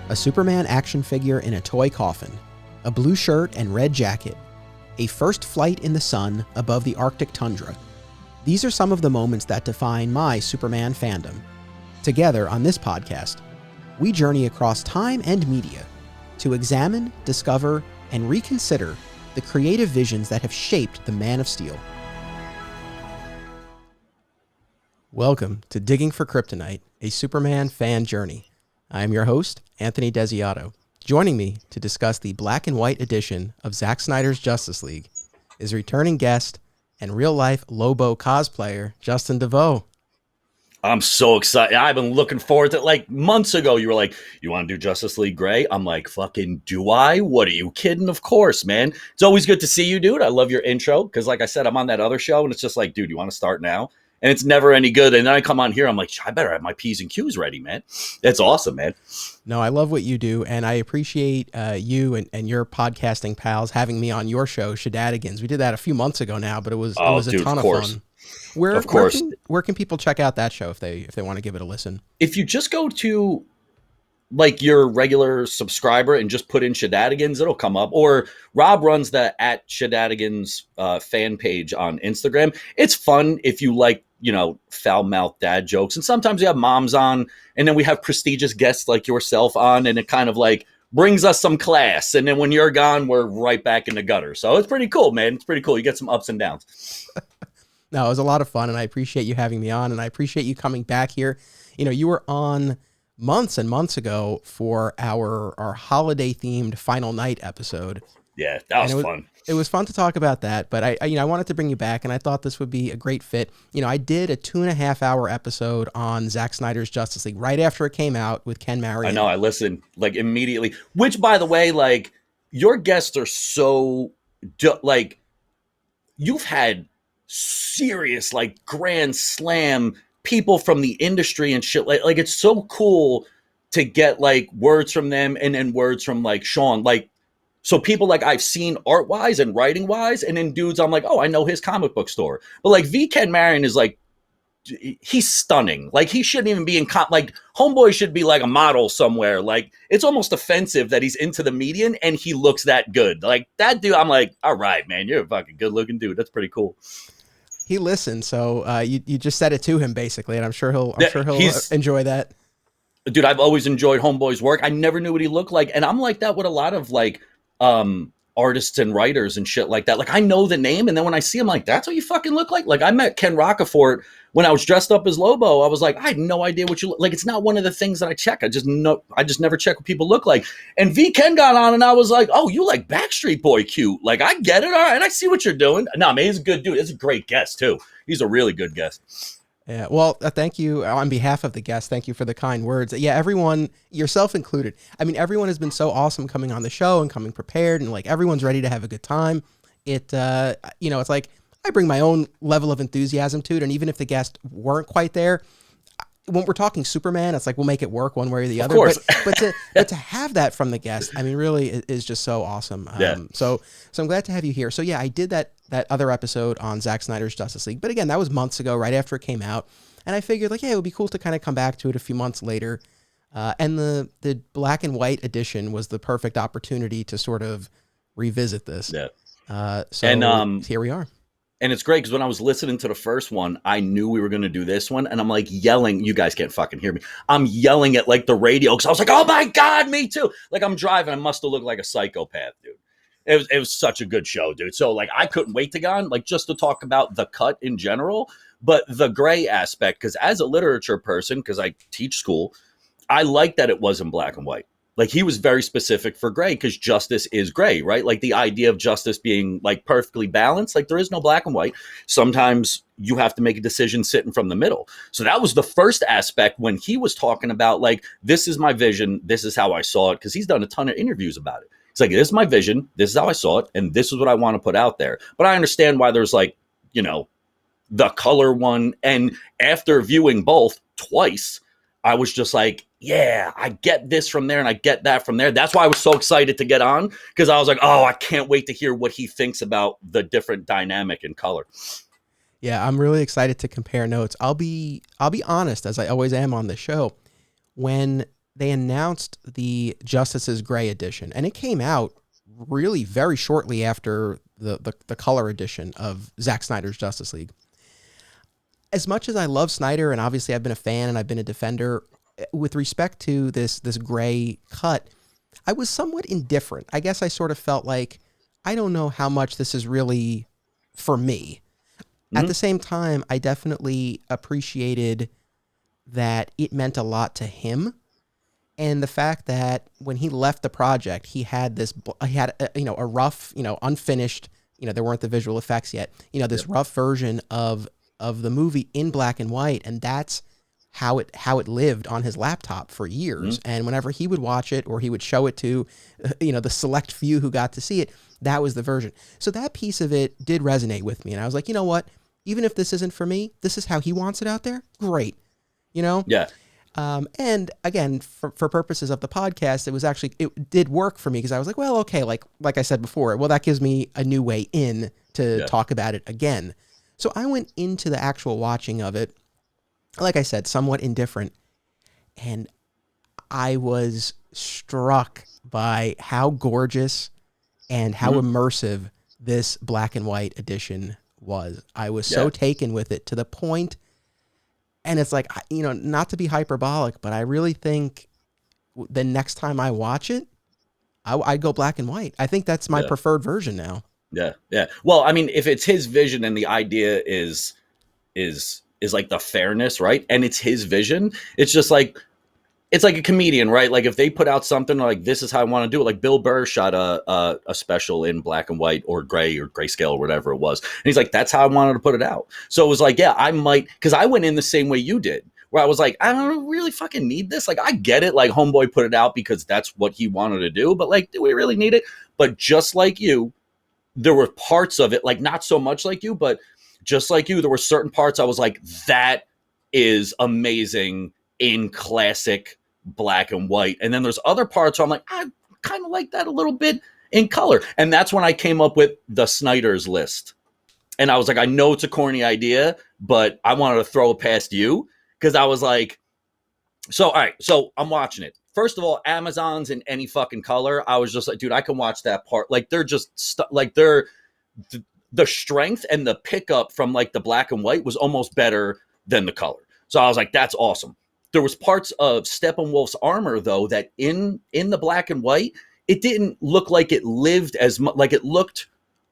a Superman action figure in a toy coffin, a blue shirt and red jacket, a first flight in the sun above the Arctic tundra. These are some of the moments that define my Superman fandom. Together on this podcast, we journey across time and media to examine, discover, and reconsider the creative visions that have shaped the Man of Steel. Welcome to Digging for Kryptonite, a Superman fan journey. I am your host, Anthony Desiato. Joining me to discuss the black and white edition of ZACK SNYDER'S Justice League is returning guest and real-life Lobo cosplayer, Justin De Voe. I'm so excited. I've been looking forward to it. Like months ago, you were like, you want to do Justice League Gray? I'm like, fucking do I? What are you kidding? Of course, man. It's always good to see you, dude. I love your intro because like I said, I'm on that other show and it's just like, dude, you want to start now? And it's never any good. And then I come on here, I'm like, I better have my P's and Q's ready, man. That's awesome, man. No, I love what you do. And I appreciate you and your podcasting pals having me on your show, Shenanigans. We did that a few months ago now, but it was a ton of fun. Where can people check out that show if they want to give it a listen? If you just go to like your regular subscriber and just put in Shenanigans, it'll come up. Or Rob runs the @Shenanigans fan page on Instagram. It's fun if you like, foul-mouthed dad jokes. And sometimes we have moms on, and then we have prestigious guests like yourself on, and it kind of like brings us some class. And then when you're gone, we're right back in the gutter. So it's pretty cool, man. It's pretty cool. You get some ups and downs. No, it was a lot of fun, and I appreciate you having me on, and I appreciate you coming back here. You were on months and months ago for our holiday-themed Final Night episode. Yeah, that was fun. It was fun to talk about that, but I wanted to bring you back, and I thought this would be a great fit. I did a 2.5-hour episode on ZACK SNYDER''s Justice League right after it came out with Ken Marion. I know, I listened like immediately, which by the way, like your guests are so like you've had serious like grand slam people from the industry and shit. Like it's so cool to get like words from them and then words from like Sean, like, so people like I've seen art wise and writing wise, and then dudes I'm like, oh, I know his comic book store. But like Ken Marion is like, he's stunning. Like he shouldn't even be in like homeboy should be like a model somewhere. Like it's almost offensive that he's into the median and he looks that good. Like that dude, I'm like, all right, man, you're a fucking good looking dude. That's pretty cool. He listened, so you just said it to him basically, and I'm sure he'll enjoy that. Dude, I've always enjoyed homeboy's work. I never knew what he looked like, and I'm like that with a lot of like artists and writers and shit like that. Like I know the name, and then when I see him, like that's what you fucking look like. Like I met Ken Rocafort when I was dressed up as Lobo. I was like, I had no idea what you look like. It's not one of the things that I check. I just never check what people look like. And Ken got on, and I was like, oh, you like Backstreet Boy cute? Like I get it. All right, I see what you're doing. No, man, he's a good dude. He's a great guest too. He's a really good guest. Yeah, well, thank you on behalf of the guests. Thank you for the kind words. Yeah, everyone, yourself included. I mean, everyone has been so awesome coming on the show and coming prepared, and like everyone's ready to have a good time. It's like I bring my own level of enthusiasm to it, and even if the guests weren't quite there, when we're talking Superman, it's like we'll make it work one way or the other. Of course. But to have that from the guest, I mean, really is just so awesome. Yeah. So I'm glad to have you here. So yeah, I did that other episode on ZACK SNYDER'S Justice League, but again, that was months ago, right after it came out, and I figured like, yeah, it would be cool to kind of come back to it a few months later. And the black and white edition was the perfect opportunity to sort of revisit this. Yeah. So here we are. And it's great because when I was listening to the first one, I knew we were going to do this one. And I'm like yelling. You guys can't fucking hear me. I'm yelling at like the radio because I was like, oh my God, me too. Like I'm driving. I must have looked like a psychopath, dude. It was such a good show, dude. So like I couldn't wait to go on, like just to talk about the cut in general, but the gray aspect, because as a literature person, because I teach school, I like that it was in black and white. Like he was very specific for gray because justice is gray, right? Like the idea of justice being like perfectly balanced, like there is no black and white. Sometimes you have to make a decision sitting from the middle. So that was the first aspect when he was talking about like, this is my vision. This is how I saw it. Because he's done a ton of interviews about it. It's like, this is my vision. This is how I saw it. And this is what I want to put out there. But I understand why there's like, the color one. And after viewing both twice, I was just like, yeah, I get this from there and I get that from there. That's why I was so excited to get on, because I was like, oh, I can't wait to hear what he thinks about the different dynamic and color. Yeah, I'm really excited to compare notes. I'll be honest, as I always am on the show. When they announced the Justice's Gray edition, and it came out really very shortly after the color edition of Zack Snyder's Justice League. As much as I love Snyder, and obviously I've been a fan and I've been a defender, with respect to this gray cut, I was somewhat indifferent. I guess I sort of felt like, I don't know how much this is really for me. Mm-hmm. At the same time, I definitely appreciated that it meant a lot to him. And the fact that when he left the project, he had a rough, unfinished, there weren't the visual effects yet, this rough version of the movie in black and white. And that's how it lived on his laptop for years. Mm-hmm. And whenever he would watch it or he would show it to, the select few who got to see it, that was the version. So that piece of it did resonate with me. And I was like, you know what? Even if this isn't for me, this is how he wants it out there. Great. Yeah. And again, for purposes of the podcast, it did work for me because I was like, well, okay, like I said before, well, that gives me a new way in to talk about it again. So I went into the actual watching of it, like I said, somewhat indifferent. And I was struck by how gorgeous and how immersive this black and white edition was. I was so taken with it to the point. And it's like, not to be hyperbolic, but I really think the next time I watch it, I'd go black and white. I think that's my preferred version now. Yeah. Yeah. Well, I mean, if it's his vision and the idea is like the fairness, right? And it's his vision. It's just like, it's like a comedian, right? Like if they put out something like, this is how I want to do it. Like Bill Burr shot a special in black and white or gray or grayscale or whatever it was. And he's like, that's how I wanted to put it out. So it was like, yeah, I might, because I went in the same way you did, where I was like, I don't really fucking need this. Like I get it. Like Homeboy put it out because that's what he wanted to do. But like, do we really need it? But just like you, there were parts of it, like not so much like you, but just like you, there were certain parts I was like, that is amazing in classic black and white. And then there's other parts where I'm like, I kind of like that a little bit in color. And that's when I came up with the Snyder's list. And I was like, I know it's a corny idea, but I wanted to throw it past you because I was like, so, all right, so I'm watching it. First of all, Amazon's in any fucking color. I was just like, dude, I can watch that part. Like they're just the strength and the pickup from like the black and white was almost better than the color. So I was like, that's awesome. There was parts of Steppenwolf's armor, though, that in the black and white, it didn't look like it lived as much. Like it looked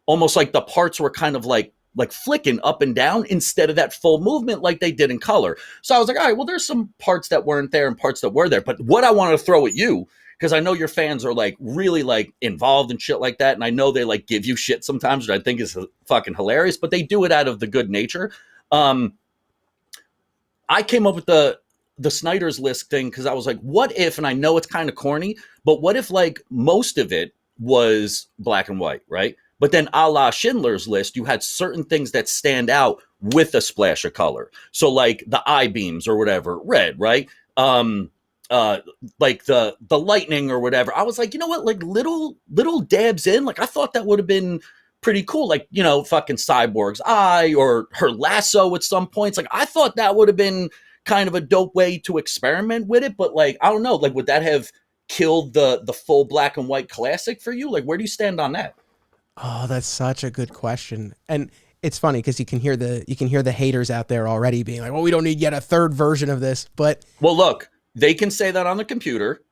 almost like the parts were kind of like flicking up and down instead of that full movement like they did in color. So I was like, all right, well, there's some parts that weren't there and parts that were there. But what I wanted to throw at you, because I know your fans are like really like involved in shit like that. And I know they like give you shit sometimes, which I think is fucking hilarious, but they do it out of the good nature. I came up with the Snyder's list thing because I was like, what if, and I know it's kind of corny, but what if like most of it was black and white, right? But then a la Schindler's List, you had certain things that stand out with a splash of color. So like the I-beams or whatever, red, right? Like the lightning or whatever. I was like, you know what? Like little dabs in, like I thought that would have been pretty cool. Like, fucking Cyborg's eye or her lasso at some points. Like I thought that would have been kind of a dope way to experiment with it. But like, I don't know, like would that have killed the full black and white classic for you? Like, where do you stand on that? Oh, that's such a good question. And it's funny because you can hear the haters out there already being like, well, we don't need yet a third version of this. But well, look, they can say that on the computer.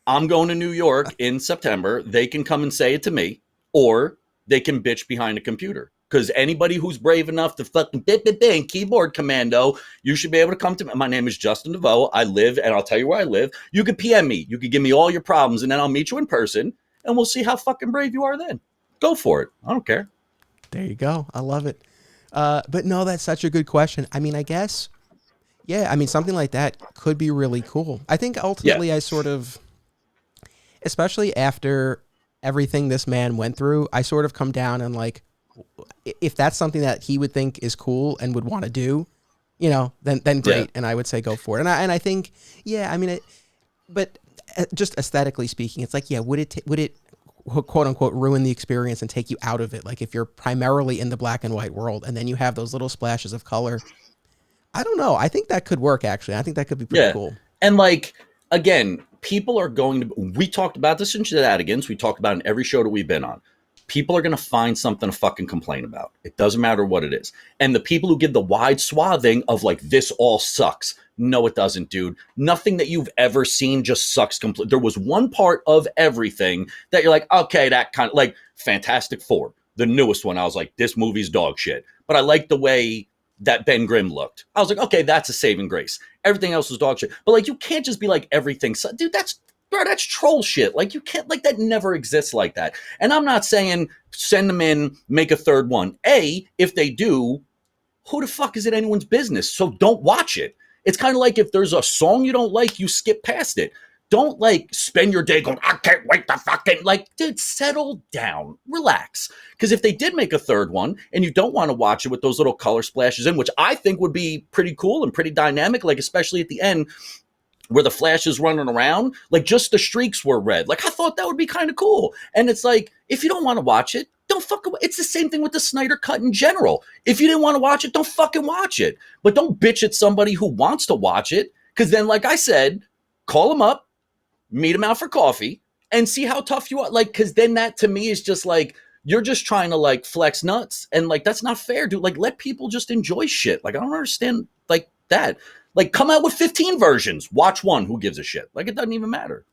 I'm going to New York in September. They can come and say it to me, or they can bitch behind a computer. Because anybody who's brave enough to fucking bang keyboard commando, you should be able to come to me. My name is Justin De Voe. I live, and I'll tell you where I live. You could PM me. You could give me all your problems, and then I'll meet you in person, and we'll see how fucking brave you are then. Go for it. I don't care. There you go. I love it. But no, that's such a good question. I mean, I guess, yeah, I mean, something like that could be really cool. I think ultimately I sort of, especially after everything this man went through, I sort of come down and like, if that's something that he would think is cool and would want to do, then great. Yeah. And I would say go for it. And I think, yeah, I mean, but just aesthetically speaking, it's like, yeah, would it quote unquote ruin the experience and take you out of it? Like if you're primarily in the black and white world and then you have those little splashes of color, I don't know. I think that could work actually. I think that could be pretty cool. And like, again, people are going to, we talked about this in Shenanigans, we talked about it in every show that we've been on. People are going to find something to fucking complain about. It doesn't matter what it is. And the people who give the wide swathing of like, this all sucks. No, it doesn't, dude. Nothing that you've ever seen just sucks completely. There was one part of everything that you're like, okay, that kind of like Fantastic Four, the newest one. I was like, this movie's dog shit. But I like the way that Ben Grimm looked. I was like, okay, that's a saving grace. Everything else was dog shit. But like, you can't just be like everything. Dude, that's troll shit. Like, you can't, like, that never exists like that. And I'm not saying send them in, make a third one. If they do, who the fuck is it anyone's business? So don't watch it. It's kind of like if there's a song you don't like, you skip past it. Don't like spend your day going, I can't wait to fucking, like, dude, settle down, relax. Because if they did make a third one and you don't want to watch it with those little color splashes in, which I think would be pretty cool and pretty dynamic, like especially at the end where the Flash is running around, like just the streaks were red. Like I thought that would be kind of cool. And it's like, if you don't want to watch it, don't fucking, it's the same thing with the Snyder Cut in general. If you didn't want to watch it, don't fucking watch it. But don't bitch at somebody who wants to watch it. Because then, like I said, call them up, meet them out for coffee, and see how tough you are. Like, because then that to me is just like, you're just trying to like flex nuts. And like, that's not fair, dude. Like, let people just enjoy shit. Like, I don't understand like that. Like, come out with 15 versions. Watch one. Who gives a shit? Like, it doesn't even matter.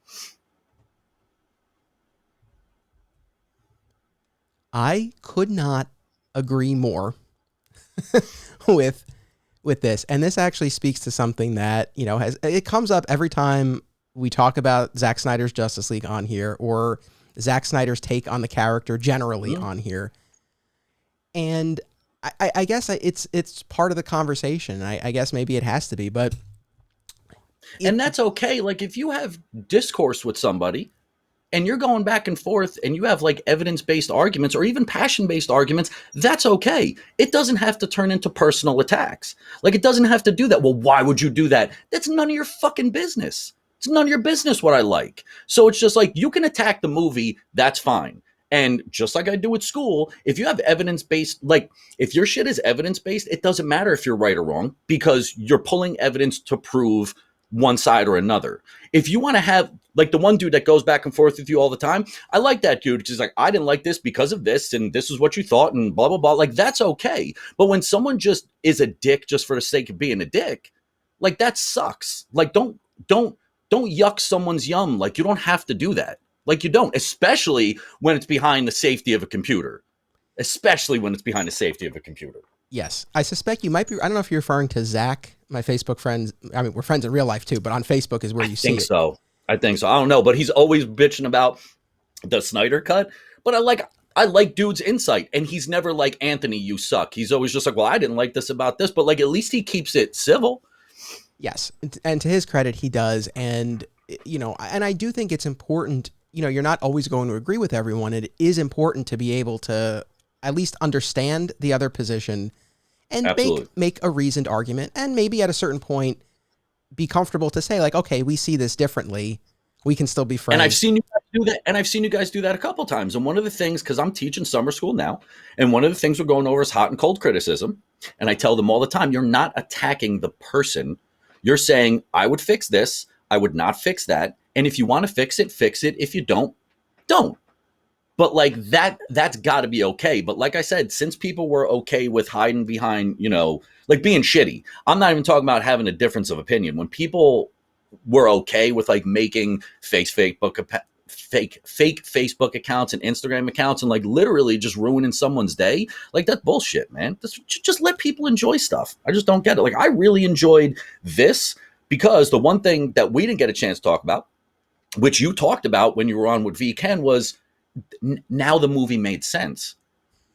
I could not agree more with this. And this actually speaks to something that, you know, it comes up every time we talk about Zack Snyder's Justice League on here, or Zack Snyder's take on the character generally on here. And I guess it's part of the conversation. I guess maybe it has to be, but. And that's okay. Like, if you have discourse with somebody and you're going back and forth and you have like evidence-based arguments or even passion-based arguments, that's okay. It doesn't have to turn into personal attacks. Like, it doesn't have to do that. Well, why would you do that? That's none of your fucking business. It's none of your business what I like. So it's just like, you can attack the movie. That's fine. And just like I do at school, if you have evidence-based, like if your shit is evidence-based, it doesn't matter if you're right or wrong because you're pulling evidence to prove one side or another. If you want to have like the one dude that goes back and forth with you all the time, I like that dude because he's like, I didn't like this because of this and this is what you thought and blah, blah, blah. Like, that's okay. But when someone just is a dick just for the sake of being a dick, like, that sucks. Like, don't yuck someone's yum. Like, you don't have to do that. Like, you don't, especially when it's behind the safety of a computer. Especially when it's behind the safety of a computer. Yes. I suspect you might be, I don't know if you're referring to Zach, my Facebook friends. I mean, we're friends in real life too, but on Facebook is where you see it. I think so. I don't know, but he's always bitching about the Snyder Cut. But I like dude's insight, and he's never like, Anthony, you suck. He's always just like, well, I didn't like this about this, but like, at least he keeps it civil. Yes. And to his credit, he does. And, you know, and I do think it's important, you know, you're not always going to agree with everyone. It is important to be able to at least understand the other position and make a reasoned argument, and maybe at a certain point be comfortable to say like, okay, we see this differently. We can still be friends. And I've seen you guys do that. And I've seen you guys do that a couple times. And one of the things, because I'm teaching summer school now, and one of the things we're going over is hot and cold criticism. And I tell them all the time, you're not attacking the person. You're saying, I would fix this. I would not fix that. And if you want to fix it, fix it. If you don't, don't. But like that's got to be okay. But like I said, since people were okay with hiding behind, you know, like being shitty, I'm not even talking about having a difference of opinion. When people were okay with like making fake Facebook accounts and Instagram accounts and like literally just ruining someone's day, like that's bullshit, man. Just let people enjoy stuff. I just don't get it. Like, I really enjoyed this because the one thing that we didn't get a chance to talk about, which you talked about when you were on with V Ken, was now the movie made sense.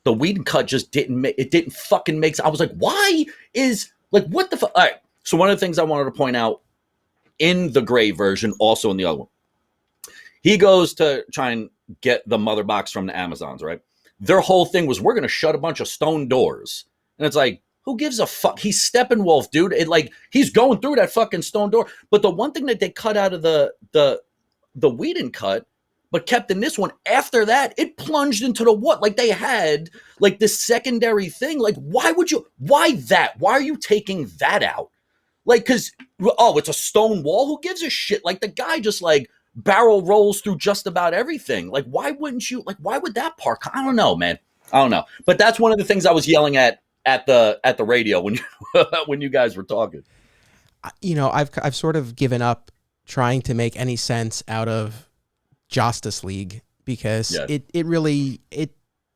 The Whedon cut just didn't fucking make sense. I was like, why is, like, what the fuck? All right. So one of the things I wanted to point out in the gray version, also in the other one, he goes to try and get the mother box from the Amazons, right? Their whole thing was, we're going to shut a bunch of stone doors. And it's like, who gives a fuck? He's Steppenwolf, dude. It, like, he's going through that fucking stone door. But the one thing that they cut out of the Whedon cut, but kept in this one, after that, it plunged into the what? Like, they had like this secondary thing. Like, why that? Why are you taking that out? Like, because, oh, it's a stone wall? Who gives a shit? Like, the guy just, like, barrel rolls through just about everything. Like, why wouldn't you, like, why would that part? I don't know, man. I don't know. But that's one of the things I was yelling at the radio when when you guys were talking. You know, I've sort of given up trying to make any sense out of Justice League because it really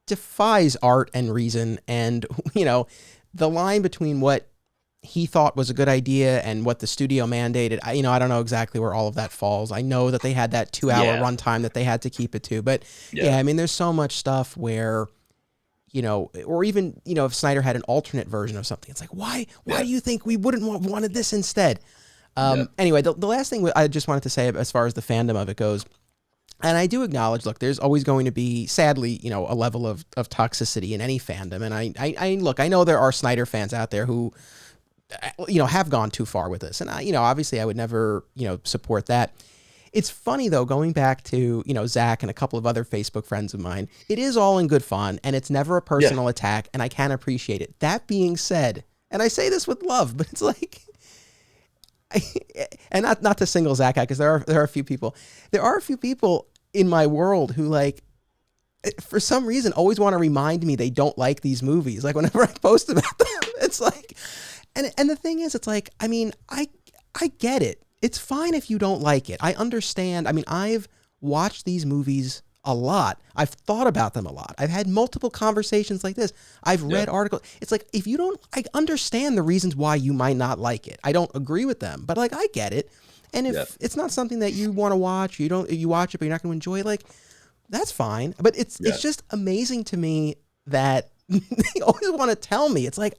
defies art and reason. And, you know, the line between what he thought was a good idea and what the studio mandated, I don't know exactly where all of that falls. I know that they had that 2-hour runtime that they had to keep it to, but I mean, there's so much stuff where, you know, or even, you know, if Snyder had an alternate version of something, it's like, why do you think we wouldn't wanted this instead? Anyway, the last thing I just wanted to say as far as the fandom of it goes, and I do acknowledge, look, there's always going to be, sadly, you know, a level of toxicity in any fandom. And I look, I know there are Snyder fans out there who, you know, have gone too far with this. And you know, obviously I would never, you know, support that. It's funny though, going back to, you know, Zach and a couple of other Facebook friends of mine, it is all in good fun and it's never a personal attack and I can appreciate it. That being said, and I say this with love, but it's like, and not to single Zach out because there are a few people in my world who, like, for some reason always want to remind me they don't like these movies. Like whenever I post about them, it's like, and the thing is, it's like, I mean, I get it. It's fine if you don't like it. I understand. I mean, I've watched these movies a lot. I've thought about them a lot. I've had multiple conversations like this. I've read articles. It's like, if you don't, I understand the reasons why you might not like it. I don't agree with them, but like, I get it. And if it's not something that you want to watch, you watch it, but you're not going to enjoy it, like, that's fine. But it's just amazing to me that they always want to tell me. It's like,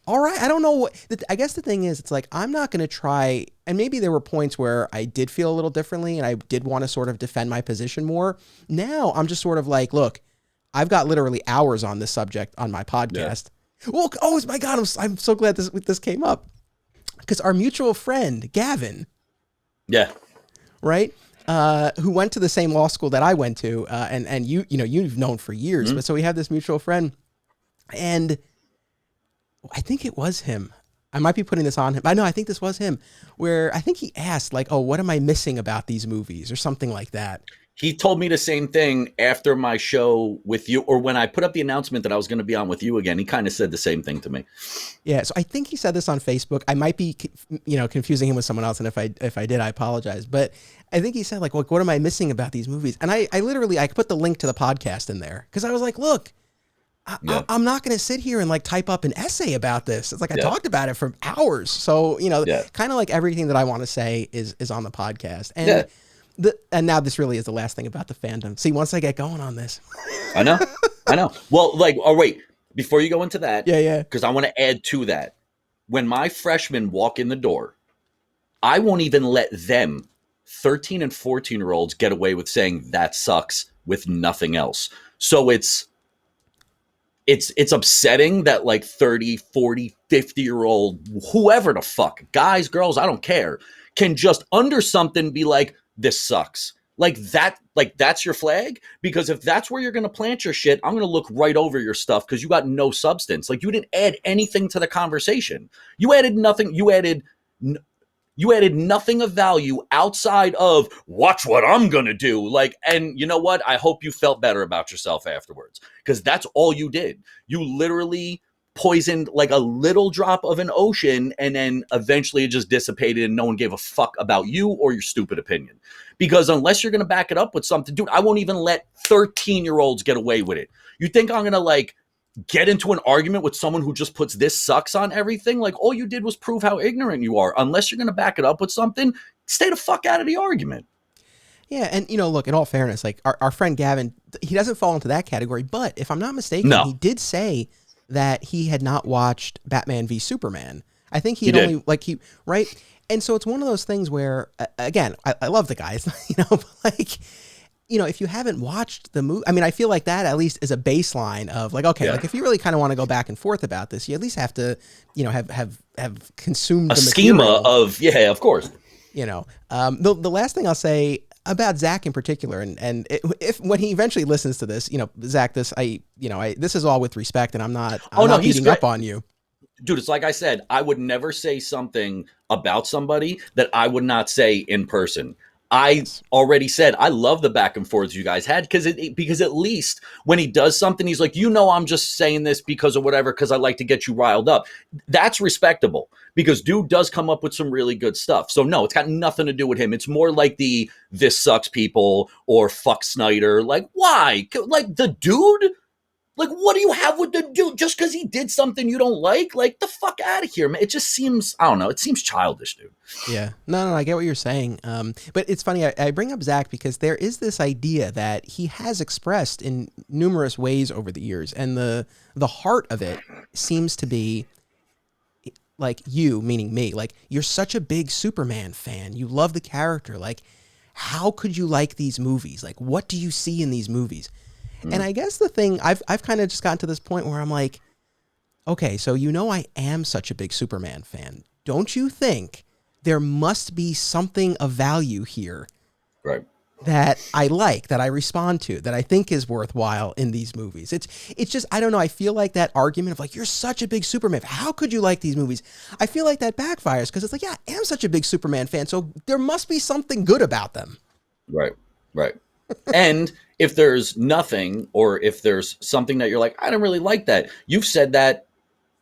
all right, I don't know what, I guess the thing is, it's like, I'm not going to try, and maybe there were points where I did feel a little differently and I did want to sort of defend my position more. Now I'm just sort of like, look, I've got literally hours on this subject on my podcast. Well, oh my God, I'm so glad this came up because our mutual friend, Gavin. Right? Who went to the same law school that I went to, and you've known for years, but so we have this mutual friend, and I think it was him. I might be putting this on him. I think this was him, where I think he asked, like, oh, what am I missing about these movies or something like that. He told me the same thing after my show with you, or when I put up the announcement that I was going to be on with you again. He kind of said the same thing to me. Yeah, so I think he said this on Facebook. I might be, confusing him with someone else, and if I did, I apologize. But I think he said, like, what am I missing about these movies? And I literally put the link to the podcast in there because I was like, look, I'm not going to sit here and like type up an essay about this. It's like I talked about it for hours. So, kind of like everything that I want to say is on the podcast. And and now this really is the last thing about the fandom. See, once I get going on this. I know. Well, like, oh, wait, before you go into that. Yeah. Because I want to add to that. When my freshmen walk in the door, I won't even let them, 13 and 14-year-olds, get away with saying that sucks with nothing else. So it's upsetting that like 30, 40, 50-year-old, whoever the fuck, guys, girls, I don't care, can just under something be like, this sucks. Like that's your flag? Because if that's where you're going to plant your shit, I'm going to look right over your stuff because you got no substance. Like you didn't add anything to the conversation. You added nothing. You added nothing of value outside of watch what I'm going to do. Like, and you know what? I hope you felt better about yourself afterwards because that's all you did. You literally poisoned like a little drop of an ocean and then eventually it just dissipated and no one gave a fuck about you or your stupid opinion. Because unless you're going to back it up with something, dude, I won't even let 13-year-olds get away with it. You think I'm going to like get into an argument with someone who just puts this sucks on everything? Like all you did was prove how ignorant you are. Unless you're going to back it up with something, stay the fuck out of the argument. Yeah, and look, in all fairness, like our friend Gavin, he doesn't fall into that category, but if I'm not mistaken, he did say that he had not watched Batman v Superman. I think he had only right. And so it's one of those things where, again, I love the guy, but like, if you haven't watched the movie, I mean, I feel like that at least is a baseline of like, okay, like if you really kind of want to go back and forth about this, you at least have to, have consumed a the schema material. of, of course. The last thing I'll say about Zach in particular, and if when he eventually listens to this, Zach, this is all with respect, and I'm not beating up on you. Dude, it's like I said, I would never say something about somebody that I would not say in person. I already said I love the back and forths you guys had because at least when he does something, he's like, I'm just saying this because of whatever, because I like to get you riled up. That's respectable because dude does come up with some really good stuff. So no, it's got nothing to do with him. It's more like the this sucks people or fuck Snyder. Like, why? Like the dude? Like, what do you have with the dude just because he did something you don't like? Like, the fuck out of here, man. It just seems, I don't know. It seems childish, dude. Yeah. No, I get what you're saying. But it's funny. I bring up Zach because there is this idea that he has expressed in numerous ways over the years. And the heart of it seems to be like you, meaning me. Like, you're such a big Superman fan. You love the character. Like, how could you like these movies? Like, what do you see in these movies? And I guess the thing, I've kind of just gotten to this point where I'm like, okay, so I am such a big Superman fan. Don't you think there must be something of value here, right, that I like, that I respond to, that I think is worthwhile in these movies? It's just, I don't know. I feel like that argument of like, you're such a big Superman fan, how could you like these movies? I feel like that backfires because it's like, yeah, I am such a big Superman fan, so there must be something good about them. Right. And if there's nothing, or if there's something that you're like, I don't really like that. You've said that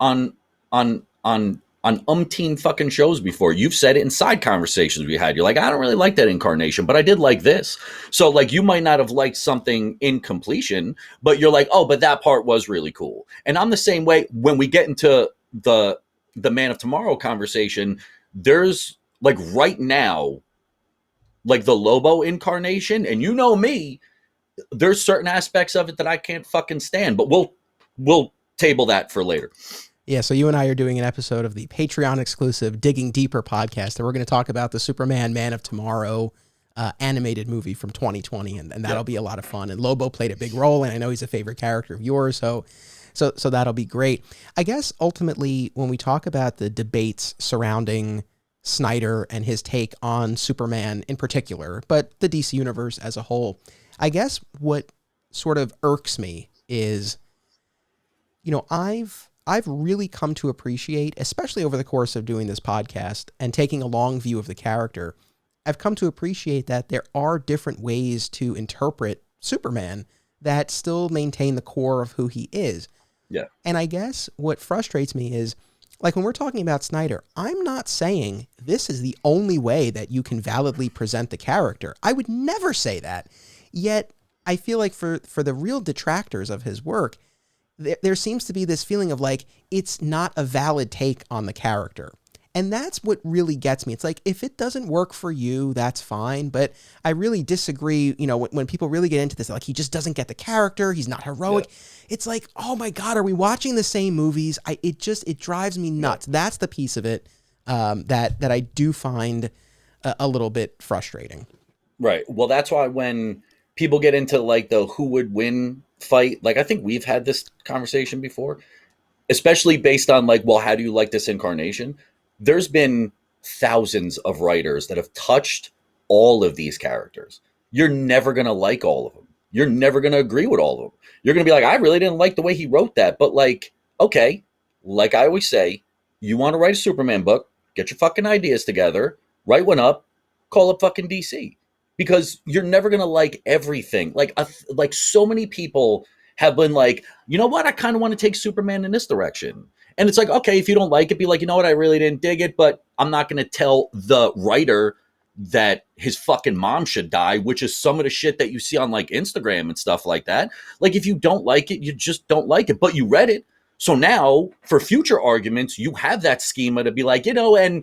on umpteen fucking shows before. You've said it in side conversations we had. You're like, I don't really like that incarnation, but I did like this. So like, you might not have liked something in completion, but you're like, oh, but that part was really cool. And I'm the same way when we get into the Man of Tomorrow conversation. There's like right now, like the Lobo incarnation, and you know me, there's certain aspects of it that I can't fucking stand, but we'll table that for later. Yeah, so you and I are doing an episode of the Patreon exclusive Digging Deeper podcast, and we're going to talk about the Superman Man of Tomorrow animated movie from 2020, and that'll be a lot of fun. And Lobo played a big role, and I know he's a favorite character of yours, so that'll be great. I guess ultimately, when we talk about the debates surrounding Snyder and his take on Superman in particular, but the DC universe as a whole, I guess what sort of irks me is, I've really come to appreciate, especially over the course of doing this podcast and taking a long view of the character, I've come to appreciate that there are different ways to interpret Superman that still maintain the core of who he is. Yeah. And I guess what frustrates me is, like, when we're talking about Snyder, I'm not saying this is the only way that you can validly present the character. I would never say that. Yet, I feel like for the real detractors of his work, there seems to be this feeling of like, it's not a valid take on the character. And that's what really gets me. It's like, if it doesn't work for you, that's fine. But I really disagree. When people really get into this, like, he just doesn't get the character, he's not heroic. Yeah. It's like, oh my God, are we watching the same movies? It drives me nuts. Yeah. That's the piece of it that I do find a little bit frustrating. Right. Well, that's why when people get into like the who would win fight, like, I think we've had this conversation before, especially based on like, well, how do you like this incarnation? There's been thousands of writers that have touched all of these characters. You're never going to like all of them. You're never going to agree with all of them. You're going to be like, I really didn't like the way he wrote that. But like, okay, like I always say, you want to write a Superman book, get your fucking ideas together, write one up, call up fucking DC. Because you're never going to like everything. Like so many people have been like, you know what? I kind of want to take Superman in this direction. And it's like, okay, if you don't like it, be like, you know what? I really didn't dig it, but I'm not going to tell the writer that his fucking mom should die, which is some of the shit that you see on like Instagram and stuff like that. Like, if you don't like it, you just don't like it, but you read it. So now for future arguments, you have that schema to be like, when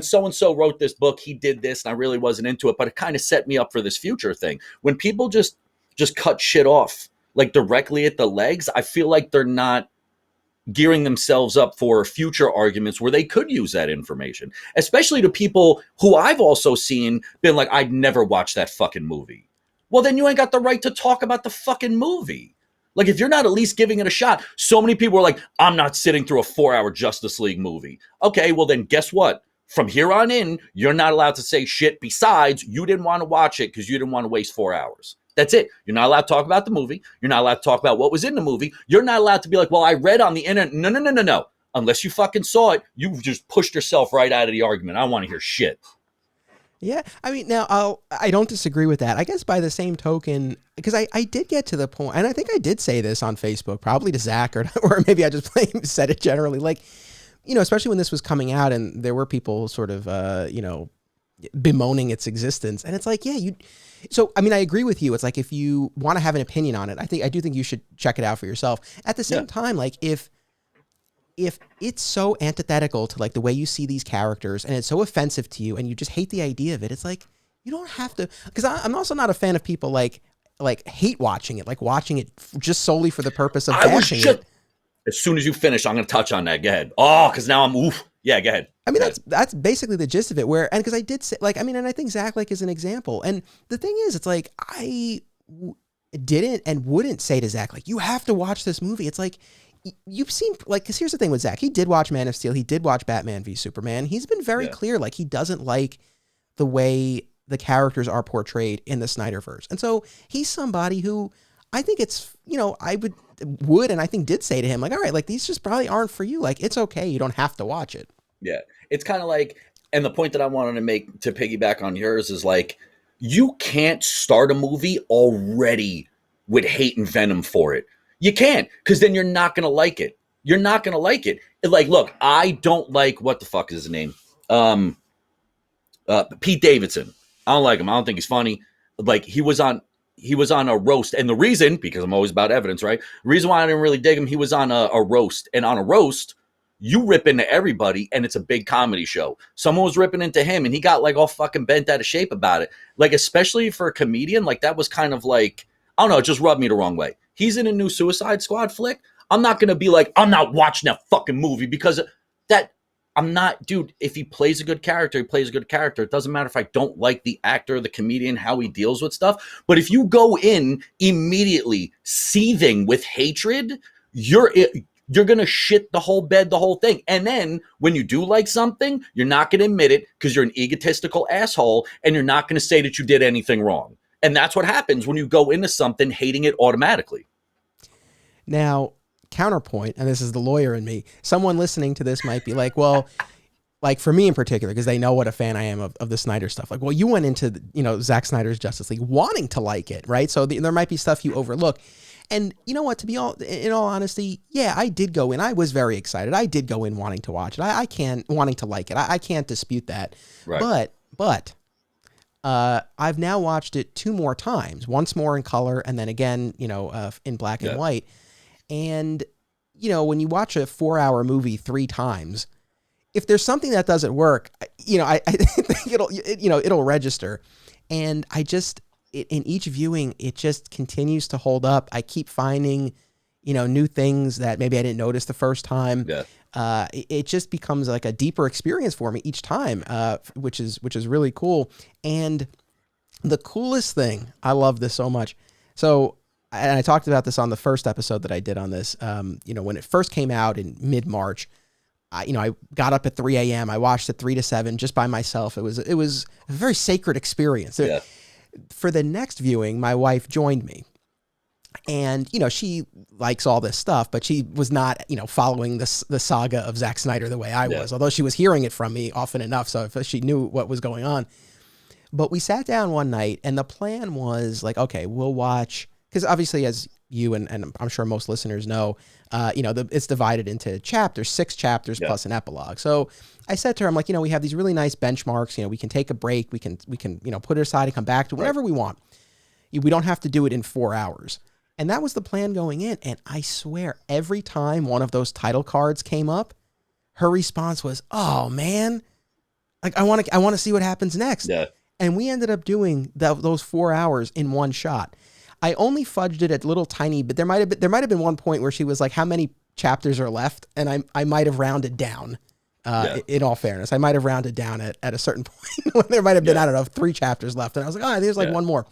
so-and-so wrote this book, he did this and I really wasn't into it, but it kind of set me up for this future thing. When people just cut shit off like directly at the legs, I feel like they're not gearing themselves up for future arguments where they could use that information, especially to people who I've also seen been like, I'd never watch that fucking movie. Well, then you ain't got the right to talk about the fucking movie. Like, if you're not at least giving it a shot. So many people are like, I'm not sitting through a 4-hour Justice League movie. Okay, well then guess what? From here on in, you're not allowed to say shit. Besides, you didn't want to watch it because you didn't want to waste 4 hours. That's it. You're not allowed to talk about the movie. You're not allowed to talk about what was in the movie. You're not allowed to be like, well, I read on the internet. No, no, no, no, no. Unless you fucking saw it, you just pushed yourself right out of the argument. I don't want to hear shit. Yeah, I mean, now I don't disagree with that. I guess by the same token, because I did get to the point, and I think I did say this on Facebook, probably to Zach, or maybe I just said it generally, like, you know, especially when this was coming out and there were people sort of, you know, bemoaning its existence. And it's like, yeah, so, I mean, I agree with you. It's like, if you want to have an opinion on it, I do think you should check it out for yourself. At the same time, like, if it's so antithetical to like the way you see these characters and it's so offensive to you and you just hate the idea of it, it's like, you don't have to, because I'm also not a fan of people like hate watching it, like watching it just solely for the purpose of bashing it. As soon as you finish, I'm going to touch on that. Go ahead. Oh, because now I'm oof. Yeah, go ahead. I mean, that's basically the gist of it. Where, and because I did say, like, I mean, and I think Zach like is an example. And the thing is, it's like didn't and wouldn't say to Zach like, you have to watch this movie. It's like, you've seen, like, because here's the thing with Zach. He did watch Man of Steel. He did watch Batman v Superman. He's been very clear, like, he doesn't like the way the characters are portrayed in the Snyderverse. And so he's somebody who I think it's, you know, I would and I think did say to him, like, all right, like, these just probably aren't for you. Like, it's okay. You don't have to watch it. Yeah. It's kind of like, and the point that I wanted to make to piggyback on yours is like, you can't start a movie already with hate and venom for it. You can't, because then you're not going to like it. You're not going to like it. Like, look, I don't like, what the fuck is his name? Pete Davidson. I don't like him. I don't think he's funny. Like, he was on a roast. And the reason, because I'm always about evidence, right? The reason why I didn't really dig him, he was on a roast. And on a roast, you rip into everybody, and it's a big comedy show. Someone was ripping into him, and he got, like, all fucking bent out of shape about it. Like, especially for a comedian, like, that was kind of like, I don't know, it just rubbed me the wrong way. He's in a new Suicide Squad flick. I'm not going to be like, I'm not watching that fucking movie because that I'm not, dude, if he plays a good character, he plays a good character. It doesn't matter if I don't like the actor, the comedian, how he deals with stuff. But if you go in immediately seething with hatred, you're going to shit the whole bed, the whole thing. And then when you do like something, you're not going to admit it because you're an egotistical asshole and you're not going to say that you did anything wrong. And that's what happens when you go into something hating it automatically. Now, Counterpoint, and this is the lawyer in me, someone listening to this might be like, well, like for me in particular, because they know what a fan I am of the Snyder stuff. Like, well, you went into, you know, Zack Snyder's Justice League wanting to like it, right? So there might be stuff you overlook. And you know what, in all honesty, yeah, I did go in. I was very excited. I did go in wanting to watch it. Wanting to like it. I can't dispute that. Right. But I've now watched it 2 more times, once more in color and then again, you know, in black and white. And, you know, when you watch a 4-hour movie 3 times, if there's something that doesn't work, you know, I think it'll register. And in each viewing, it just continues to hold up. I keep finding, you know, new things that maybe I didn't notice the first time. Yeah. It just becomes like a deeper experience for me each time, which is really cool. And the coolest thing, I love this so much. So, and I talked about this on the first episode that I did on this. You know, when it first came out in mid-March, I got up at 3 a.m. I watched it 3 to 7 just by myself. It was a very sacred experience. Yeah. For the next viewing, my wife joined me. And, you know, she likes all this stuff, but she was not, you know, following the saga of Zack Snyder the way I was, although she was hearing it from me often enough. So if she knew what was going on. But we sat down one night and the plan was like, okay, we'll watch, because obviously as you and I'm sure most listeners know, you know, it's divided into chapters, 6 chapters plus an epilogue. So I said to her, I'm like, you know, we have these really nice benchmarks. You know, we can take a break. We can, you know, put it aside and come back to whenever we want. We don't have to do it in 4 hours. And that was the plan going in. And I swear, every time one of those title cards came up, her response was, "Oh man, like I want to see what happens next." Yeah. And we ended up doing those 4 hours in one shot. I only fudged it at little tiny, but there might have been one point where she was like, "How many chapters are left?" And I might have rounded down. In all fairness, I might have rounded down at a certain point when there might have been, I don't know, 3 chapters left. And I was like, there's like one more.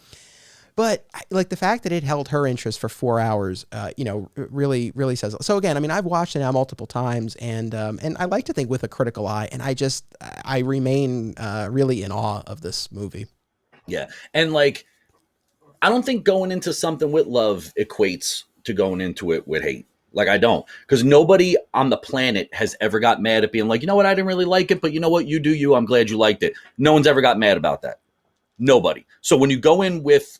But like the fact that it held her interest for 4 hours, you know, really, really says. So again, I mean, I've watched it now multiple times, and I like to think with a critical eye, and I remain really in awe of this movie. Yeah, and like I don't think going into something with love equates to going into it with hate. Like, I don't, because nobody on the planet has ever got mad at being like, you know what, I didn't really like it, but you know what, you do you. I'm glad you liked it. No one's ever got mad about that. Nobody. So when you go in with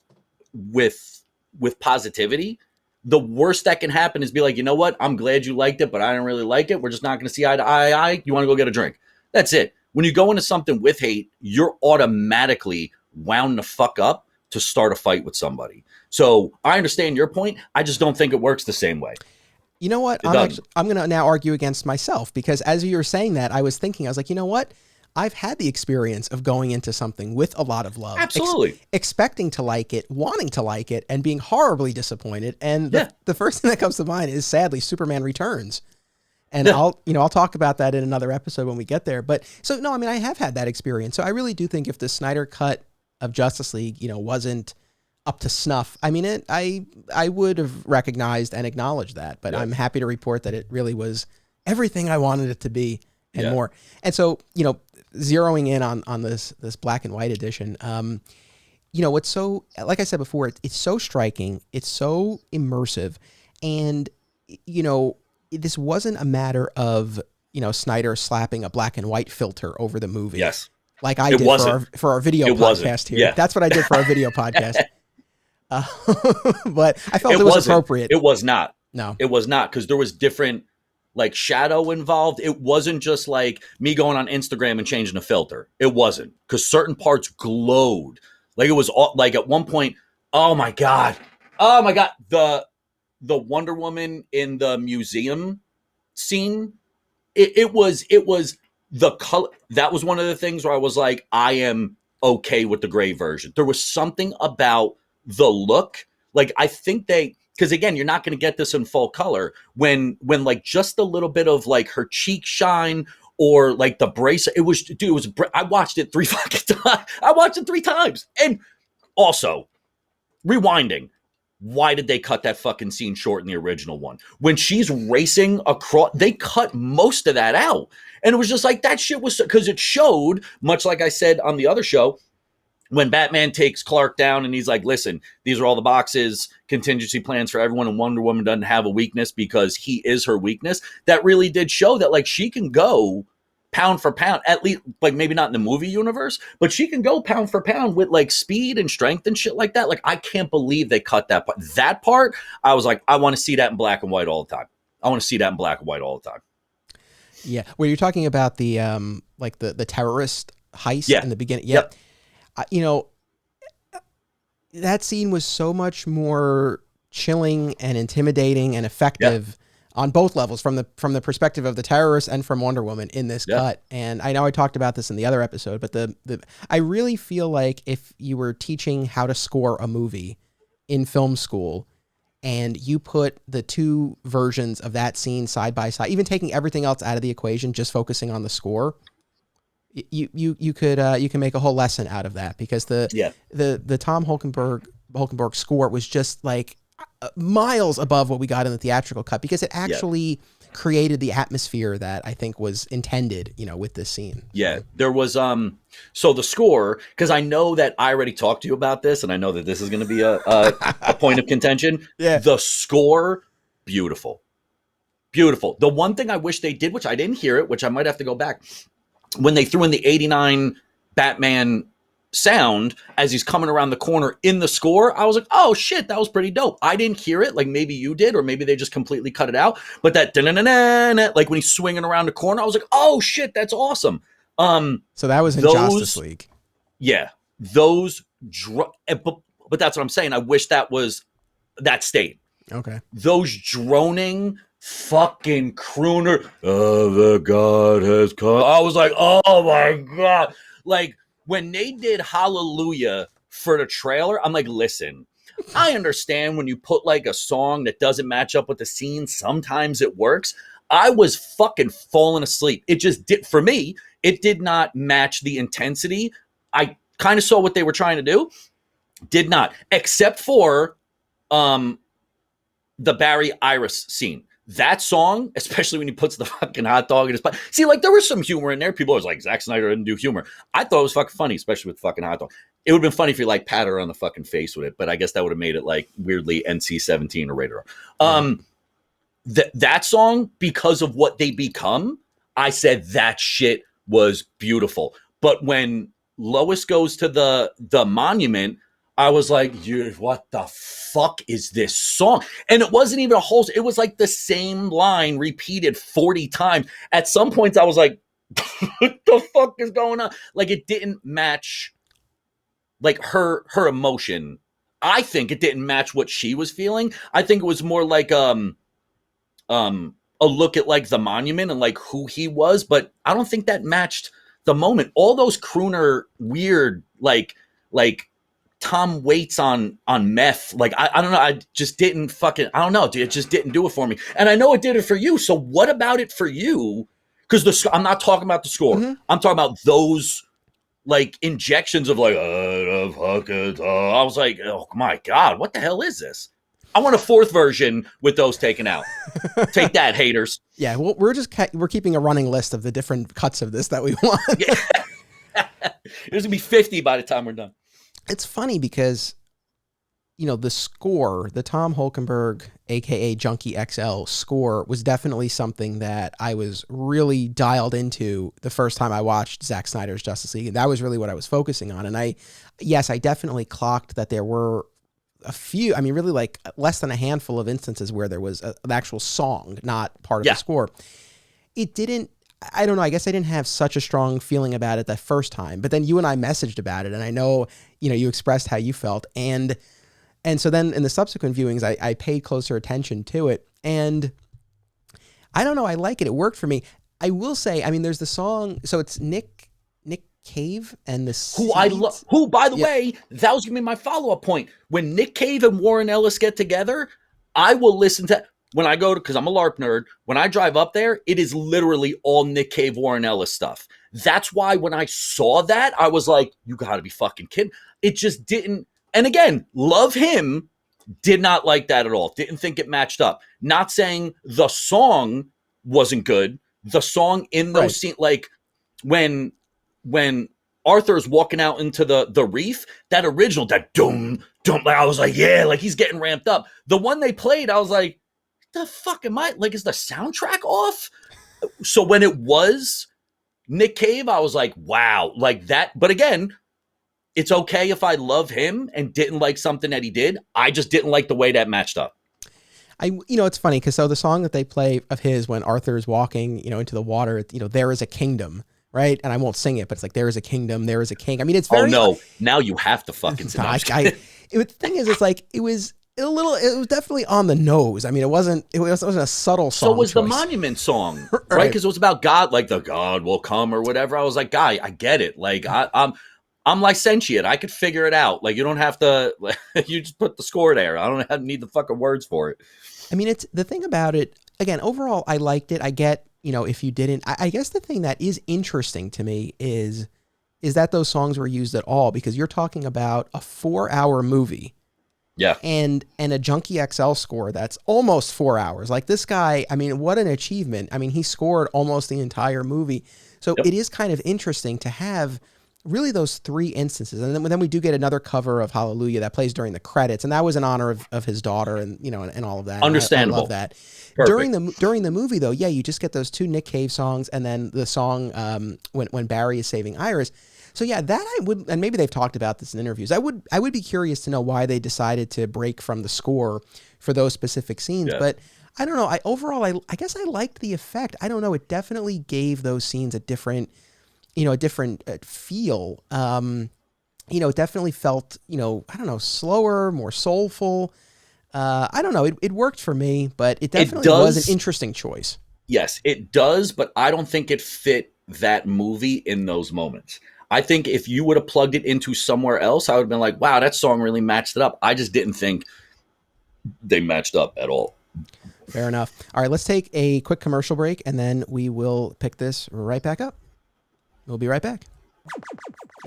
positivity, the worst that can happen is be like, you know what, I'm glad you liked it, but I didn't really like it. We're just not going to see eye to eye. You want to go get a drink? That's it. When you go into something with hate, you're automatically wound the fuck up to start a fight with somebody. So I understand your point. I just don't think it works the same way. You know what? I'm going to now argue against myself, because as you were saying that, I was like, you know what? I've had the experience of going into something with a lot of love. Absolutely. Expecting to like it, wanting to like it, and being horribly disappointed. And the first thing that comes to mind is, sadly, Superman Returns. And I'll talk about that in another episode when we get there. But so, no, I mean, I have had that experience. So I really do think if the Snyder cut of Justice League, wasn't up to snuff, I mean, I would have recognized and acknowledged that, but I'm happy to report that it really was everything I wanted it to be and more. And so, zeroing in on this black and white edition, what's so, like I said before, it's so striking, it's so immersive, and, this wasn't a matter of, Snyder slapping a black and white filter over the movie. Yes. Like I did for our video podcast here. Yeah. That's what I did for our video podcast. But I felt it was appropriate. It was not. No. It was not, because there was different, like, shadow involved. It wasn't just like me going on Instagram and changing a filter. It wasn't, because certain parts glowed. Like, it was all, like, at one point, oh my God, the Wonder Woman in the museum scene. It was the color. That was one of the things where I was like, I am okay with the gray version. There was something about the look. Like, I think because again, you're not going to get this in full color when like just a little bit of like her cheek shine or like the bracelet. I watched it 3 fucking times. I watched it 3 times. And also, rewinding, why did they cut that fucking scene short in the original one? When she's racing across, they cut most of that out. And it was just like, that shit was, because it showed, much like I said on the other show, when Batman takes Clark down and he's like, listen, these are all the boxes, contingency plans for everyone, and Wonder Woman doesn't have a weakness because he is her weakness. That really did show that, like, she can go pound for pound, at least, like, maybe not in the movie universe, but she can go pound for pound with like speed and strength and shit like that. Like, I can't believe they cut that part. That part, I was like, I want to see that in black and white all the time. I want to see that in black and white all the time. Yeah. Well, you're talking about the, like the terrorist heist in the beginning. Yeah. Yep. That scene was so much more chilling and intimidating and effective on both levels, from the perspective of the terrorists and from Wonder Woman in this cut. And I know I talked about this in the other episode, but I really feel like if you were teaching how to score a movie in film school and you put the 2 versions of that scene side by side, even taking everything else out of the equation, just focusing on the score, you can make a whole lesson out of that, because the Tom Holkenborg score was just like miles above what we got in the theatrical cut, because it actually created the atmosphere that I think was intended, with this scene. Yeah, there was so the score, because I know that I already talked to you about this, and I know that this is going to be a point of contention. Yeah, the score, beautiful. The one thing I wish they did, which I didn't hear it, which I might have to go back, when they threw in the 89 Batman sound as he's coming around the corner in the score, I was like, oh shit, that was pretty dope. I didn't hear it, like maybe you did, or maybe they just completely cut it out, but that like when he's swinging around the corner, I was like, oh shit, that's awesome. So that was in Justice League. Yeah, those but that's what I'm saying. I wish that stayed. Okay. Those droning fucking crooner, the God has come. I was like, oh my God. Like, when they did Hallelujah for the trailer, I'm like, listen, I understand when you put like a song that doesn't match up with the scene, sometimes it works. I was fucking falling asleep. It just did, for me, it did not match the intensity. I kind of saw what they were trying to do. Did not, except for the Barry Iris scene. that song, especially when he puts the fucking hot dog in his butt. See, like, there was some humor in there. People was like, Zack Snyder didn't do humor. I thought it was fucking funny, especially with the fucking hot dog. It would have been funny if you, like, patted her on the fucking face with it, but I guess that would have made it, like, weirdly NC-17 or rated R. That song, because of what they become, I said that shit was beautiful. But when Lois goes to the monument, I was like, what the fuck is this song? And it wasn't even a whole, it was like the same line repeated 40 times. At some points I was like, what the fuck is going on? Like, it didn't match like her emotion. I think it didn't match what she was feeling. I think it was more like a look at like the monument and like who he was, but I don't think that matched the moment. All those crooner weird like Tom Waits on meth. Like, I don't know. I just didn't fucking, I don't know, dude. It just didn't do it for me. And I know it did it for you. So what about it for you? Because I'm not talking about the score. Mm-hmm. I'm talking about those like injections of like, I was like, oh my God, what the hell is this? I want a fourth version with those taken out. Take that, haters. Yeah, well, we're keeping a running list of the different cuts of this that we want. There's gonna be 50 by the time we're done. It's funny because, you know, the score, the Tom Holkenberg, aka Junkie XL score, was definitely something that I was really dialed into the first time I watched Zack Snyder's Justice League. And that was really what I was focusing on. And I definitely clocked that there were a few, I mean, really like less than a handful of instances where there was an actual song, not part of the score. It didn't, I don't know, I guess I didn't have such a strong feeling about it that first time, but then you and I messaged about it, and I know, you know, you expressed how you felt, and so then in the subsequent viewings, I paid closer attention to it, and I don't know, I like it. It worked for me. I will say, I mean, there's the song, so it's Nick Cave and the who I love. Who, by the way, that was gonna be my follow-up point. When Nick Cave and Warren Ellis get together, I will listen to. When I go to, because I'm a LARP nerd, when I drive up there, it is literally all Nick Cave, Warren Ellis stuff. That's why when I saw that, I was like, you gotta be fucking kidding. It just didn't. And again, love him, did not like that at all. Didn't think it matched up. Not saying the song wasn't good. The song in those scenes, like when Arthur's walking out into the reef, that original, that dum, I was like, yeah, like he's getting ramped up. The one they played, I was like, the fuck am I, like, is the soundtrack off? So when it was Nick Cave, I was like, wow, like that. But again, it's okay if I love him and didn't like something that he did. I just didn't like the way that matched up. You know, it's funny because so the song that they play of his when Arthur's walking, you know, into the water, you know, there is a kingdom, right? And I won't sing it, but it's like, there is a kingdom, there is a king. I mean, it's very. Oh no, now you have to fucking sing it. The thing is, it's like it was definitely on the nose. I mean, it wasn't a subtle song. So was choice. The Monument song, right? Because it was about God, like the God will come or whatever. I was like, guy, I get it. Like I'm licentiate. I could figure it out. Like, you don't have to. You just put the score there. I don't need the fucking words for it. I mean, it's the thing about it. Again, overall, I liked it. I get, you know, if you didn't, I guess the thing that is interesting to me is that those songs were used at all, because you're talking about a 4-hour movie. Yeah. And a Junkie XL score that's almost 4 hours. Like, this guy, I mean, what an achievement. I mean, he scored almost the entire movie. So It is kind of interesting to have really those 3 instances. And then we do get another cover of Hallelujah that plays during the credits. And that was in honor of his daughter and, you know, and all of that. Understandable. I love that. Perfect. During the movie, though, you just get those 2 Nick Cave songs and then the song when Barry is saving Iris. So yeah, that I would, and maybe they've talked about this in interviews. I would be curious to know why they decided to break from the score for those specific scenes. Yeah. But I don't know. I guess I liked the effect. I don't know. It definitely gave those scenes a different feel. You know, it definitely felt, you know, I don't know, slower, more soulful. I don't know. It worked for me, but it definitely was an interesting choice. Yes, it does, but I don't think it fit that movie in those moments. I think if you would have plugged it into somewhere else, I would have been like, wow, that song really matched it up. I just didn't think they matched up at all. Fair enough. All right, let's take a quick commercial break, and then we will pick this right back up. We'll be right back.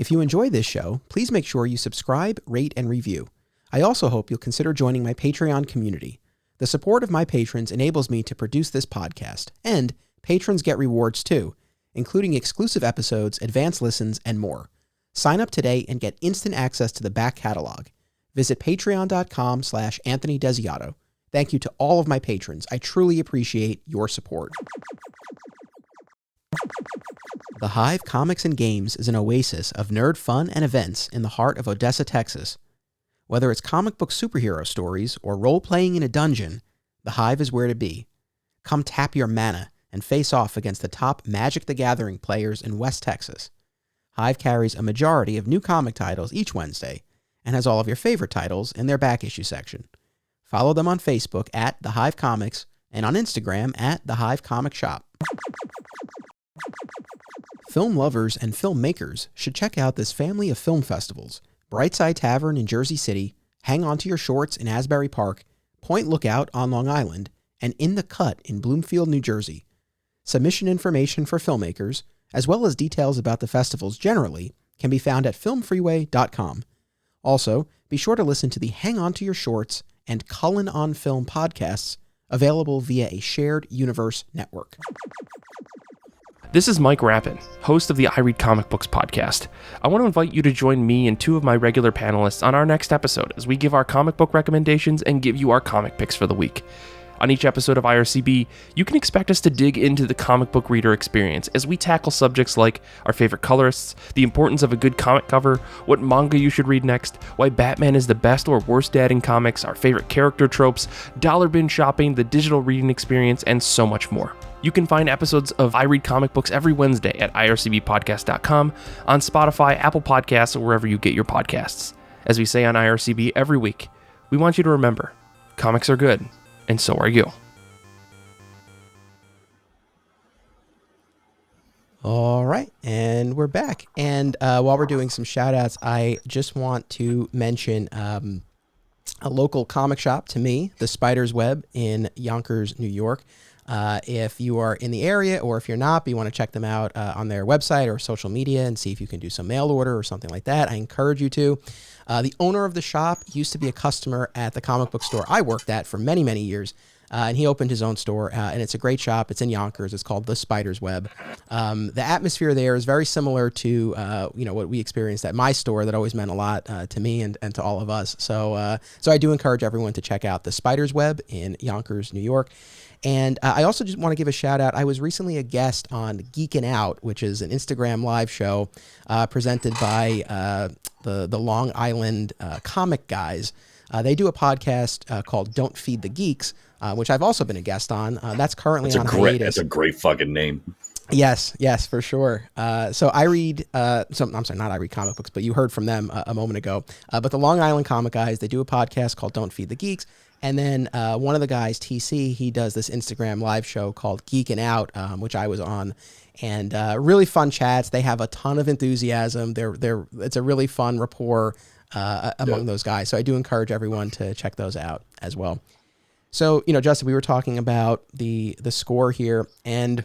If you enjoy this show, please make sure you subscribe, rate, and review. I also hope you'll consider joining my Patreon community. The support of my patrons enables me to produce this podcast, and patrons get rewards too, including exclusive episodes, advanced listens, and more. Sign up today and get instant access to the back catalog. Visit patreon.com/Anthony Desiato. Thank you to all of my patrons. I truly appreciate your support. The Hive Comics and Games is an oasis of nerd fun and events in the heart of Odessa, Texas. Whether it's comic book superhero stories or role-playing in a dungeon, the Hive is where to be. Come tap your mana and face off against the top Magic the Gathering players in West Texas. Hive carries a majority of new comic titles each Wednesday and has all of your favorite titles in their back issue section. Follow them on Facebook at The Hive Comics and on Instagram at The Hive Comic Shop. Film lovers and filmmakers should check out this family of film festivals: Brightside Tavern in Jersey City, Hang On to Your Shorts in Asbury Park, Point Lookout on Long Island, and In the Cut in Bloomfield, New Jersey. Submission information for filmmakers, as well as details about the festivals generally, can be found at filmfreeway.com. Also, be sure to listen to the Hang On to Your Shorts and Cullen on Film podcasts, available via a shared universe network. This is Mike Rappin, host of the I Read Comic Books podcast. I want to invite you to join me and two of my regular panelists on our next episode as we give our comic book recommendations and give you our comic picks for the week. On each episode of IRCB, you can expect us to dig into the comic book reader experience as we tackle subjects like our favorite colorists, the importance of a good comic cover, what manga you should read next, why Batman is the best or worst dad in comics, our favorite character tropes, dollar bin shopping, the digital reading experience, and so much more. You can find episodes of I Read Comic Books every Wednesday at ircbpodcast.com, on Spotify, Apple Podcasts, or wherever you get your podcasts. As we say on IRCB every week, we want you to remember, comics are good, and so are you. All right, and we're back. And while we're doing some shout-outs, I just want to mention a local comic shop to me, the Spider's Web in Yonkers, New York. If you are in the area, or if you're not, but you want to check them out on their website or social media and see if you can do some mail order or something like that, I encourage you to. The owner of the shop used to be a customer at the comic book store I worked at for many, many years. And he opened his own store, and it's a great shop. It's in Yonkers. It's called The Spider's Web. The atmosphere there is very similar to what we experienced at my store. That always meant a lot to me and to all of us. So I do encourage everyone to check out The Spider's Web in Yonkers, New York. And I also just want to give a shout out. I was recently a guest on Geekin' Out, which is an Instagram live show presented by the Long Island comic guys. They do a podcast called Don't Feed the Geeks, which I've also been a guest on. That's currently on hiatus. That's a great fucking name. Yes, for sure. So I read, I'm sorry, not I read comic books, but you heard from them a moment ago. But the Long Island comic guys, they do a podcast called Don't Feed the Geeks. And then one of the guys, TC, he does this Instagram live show called Geekin' Out, which I was on. And really fun chats. They have a ton of enthusiasm. It's a really fun rapport among those guys. So I do encourage everyone to check those out as well. So, Justin, we were talking about the score here, and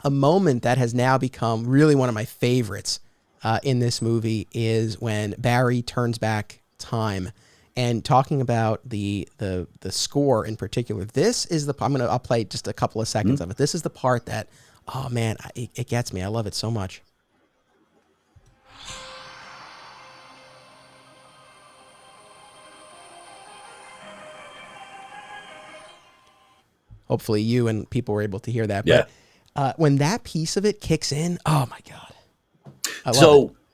a moment that has now become really one of my favorites in this movie is when Barry turns back time. And talking about the score in particular, this is I'll play just a couple of seconds of it. This is the part that, oh man, it gets me. I love it so much. Hopefully you and people were able to hear that. Yeah. But when that piece of it kicks in, oh my God.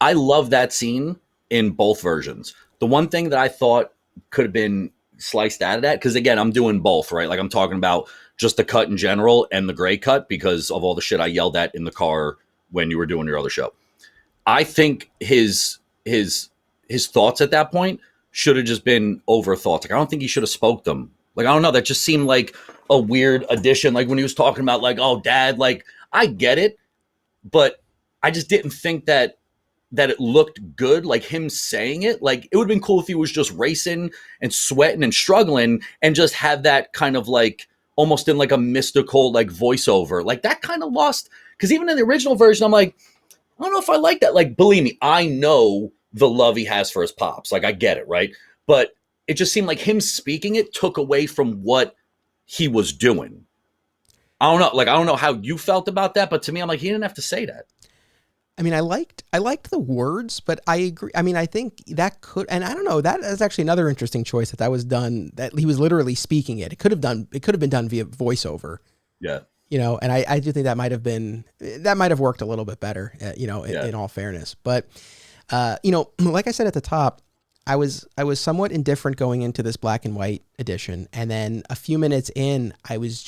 I love that scene in both versions. The one thing that I thought could have been sliced out of that, because again, I'm doing both, right? Like I'm talking about just the cut in general and the gray cut because of all the shit I yelled at in the car when you were doing your other show. I think his thoughts at that point should have just been overthoughts. Like I don't think he should have spoke them. Like I don't know, that just seemed like a weird addition. Like when he was talking about like, oh, Dad, like I get it, but I just didn't think that it looked good, like him saying it. Like it would have been cool if he was just racing and sweating and struggling and just have that kind of like almost in like a mystical like voiceover. Like that kind of lost, because even in the original version, I'm like, I don't know if I like that. Like, believe me, I know the love he has for his pops. Like I get it, right? But it just seemed like him speaking it took away from what he was doing. I don't know. Like, I don't know how you felt about that, but to me, I'm like, he didn't have to say that. I mean, I liked the words, but I agree. I mean, I think that could, and I don't know, that is actually another interesting choice that was done, that he was literally speaking it. It could have been done via voiceover. Yeah. You know, and I do think that might have worked a little bit better, you know, in all fairness. But, you know, like I said at the top, I was somewhat indifferent going into this black and white edition. And then a few minutes in, I was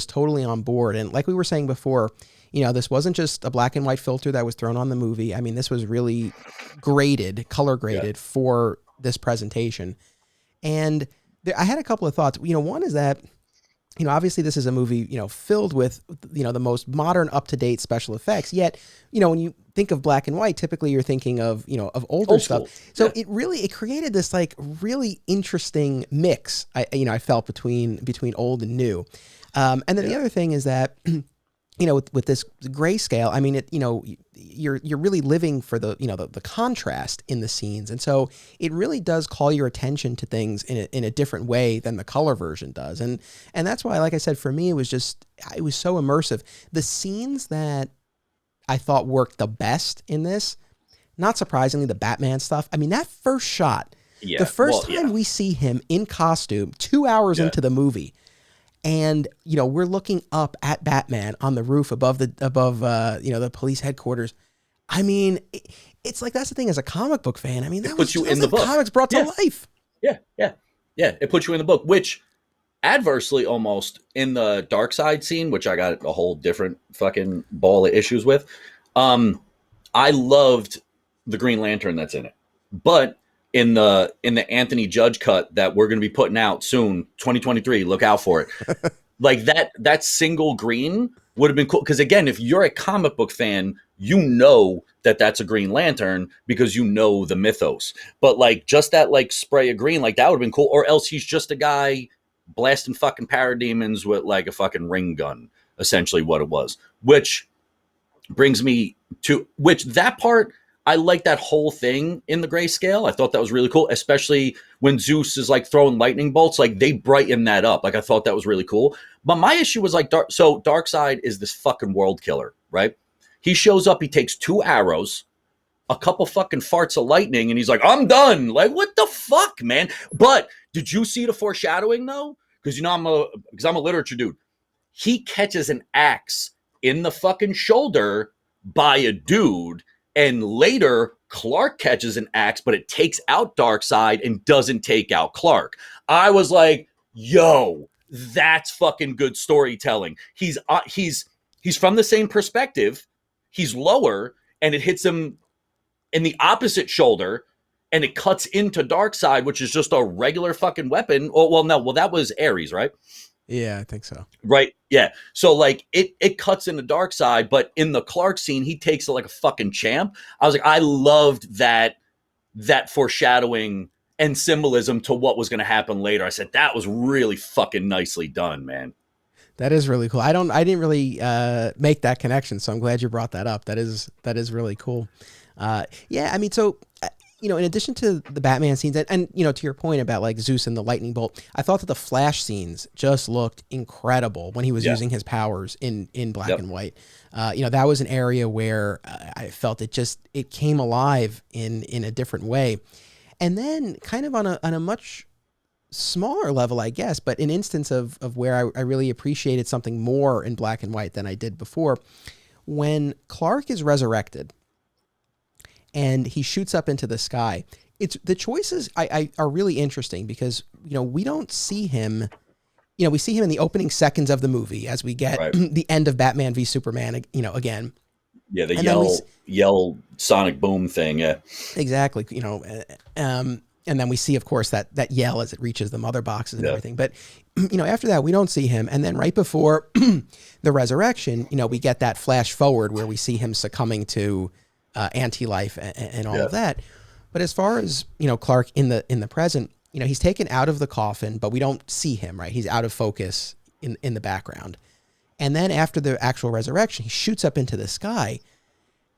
totally on board. And like we were saying before, you know, this wasn't just a black and white filter that was thrown on the movie. I mean, this was really color graded for this presentation. And I had a couple of thoughts. You know, one is that, you know, obviously this is a movie, you know, filled with, you know, the most modern, up-to-date special effects. Yet, you know, when you think of black and white, typically you're thinking of, you know, of older stuff. So it created this like really interesting mix. I felt between old and new. And then the other thing is that, you know, with this grayscale, I mean, you know, you're really living for the, you know, the contrast in the scenes. And so it really does call your attention to things in a different way than the color version does. And that's why, like I said, for me, it was so immersive. The scenes that I thought worked the best in this, not surprisingly, the Batman stuff. I mean, that first shot, the first time we see him in costume, 2 hours into the movie, and, you know, we're looking up at Batman on the roof above you know, the police headquarters. I mean, it's like, that's the thing as a comic book fan. I mean, that puts you in the book. Comics brought to life. Yeah. It puts you in the book, which adversely almost in the Dark Side scene, which I got a whole different fucking ball of issues with. I loved the Green Lantern that's in it, but in the Anthony Judge cut that we're going to be putting out soon, 2023, look out for it. Like that single green would have been cool. Because again, if you're a comic book fan, you know that that's a Green Lantern because you know the mythos. But like just that like spray of green, like that would have been cool. Or else he's just a guy blasting fucking parademons with like a fucking ring gun, essentially what it was. Which brings me to that part. I like that whole thing in the grayscale. I thought that was really cool, especially when Zeus is like throwing lightning bolts. Like they brighten that up. Like I thought that was really cool. But my issue was like, Darkseid is this fucking world killer, right? He shows up, he takes 2 arrows, a couple fucking farts of lightning, and he's like, I'm done. Like, what the fuck, man? But did you see the foreshadowing though? Because you know I'm a literature dude. He catches an axe in the fucking shoulder by a dude. And later, Clark catches an axe, but it takes out Darkseid and doesn't take out Clark. I was like, yo, that's fucking good storytelling. He's from the same perspective. He's lower, and it hits him in the opposite shoulder, and it cuts into Darkseid, which is just a regular fucking weapon. Oh, well, that was Ares, right? Yeah, I think so. Right. Yeah. So like it cuts in the Darkseid, but in the Clark scene, he takes it like a fucking champ. I was like, I loved that foreshadowing and symbolism to what was going to happen later. I said, that was really fucking nicely done, man. That is really cool. I didn't really make that connection, so I'm glad you brought that up. That is really cool. Yeah. I mean, so you know, in addition to the Batman scenes, and you know, to your point about like Zeus and the lightning bolt, I thought that the Flash scenes just looked incredible when he was using his powers in black and white. You know, that was an area where I felt it came alive in a different way. And then kind of on a much smaller level, I guess, but an instance of where I really appreciated something more in black and white than I did before, when Clark is resurrected and he shoots up into the sky. It's the choices are really interesting because, you know, we don't see him, you know, we see him in the opening seconds of the movie as we get the end of Batman v Superman, you know, again. Yeah. The yell sonic boom thing. Yeah, exactly. You know, and then we see, of course, that yell as it reaches the mother boxes and everything. But, you know, after that, we don't see him. And then right before the resurrection, you know, we get that flash forward where we see him succumbing to anti-life and all of that. But as far as, you know, Clark in the present, you know, he's taken out of the coffin, but we don't see him, right? He's out of focus in the background. And then after the actual resurrection, he shoots up into the sky,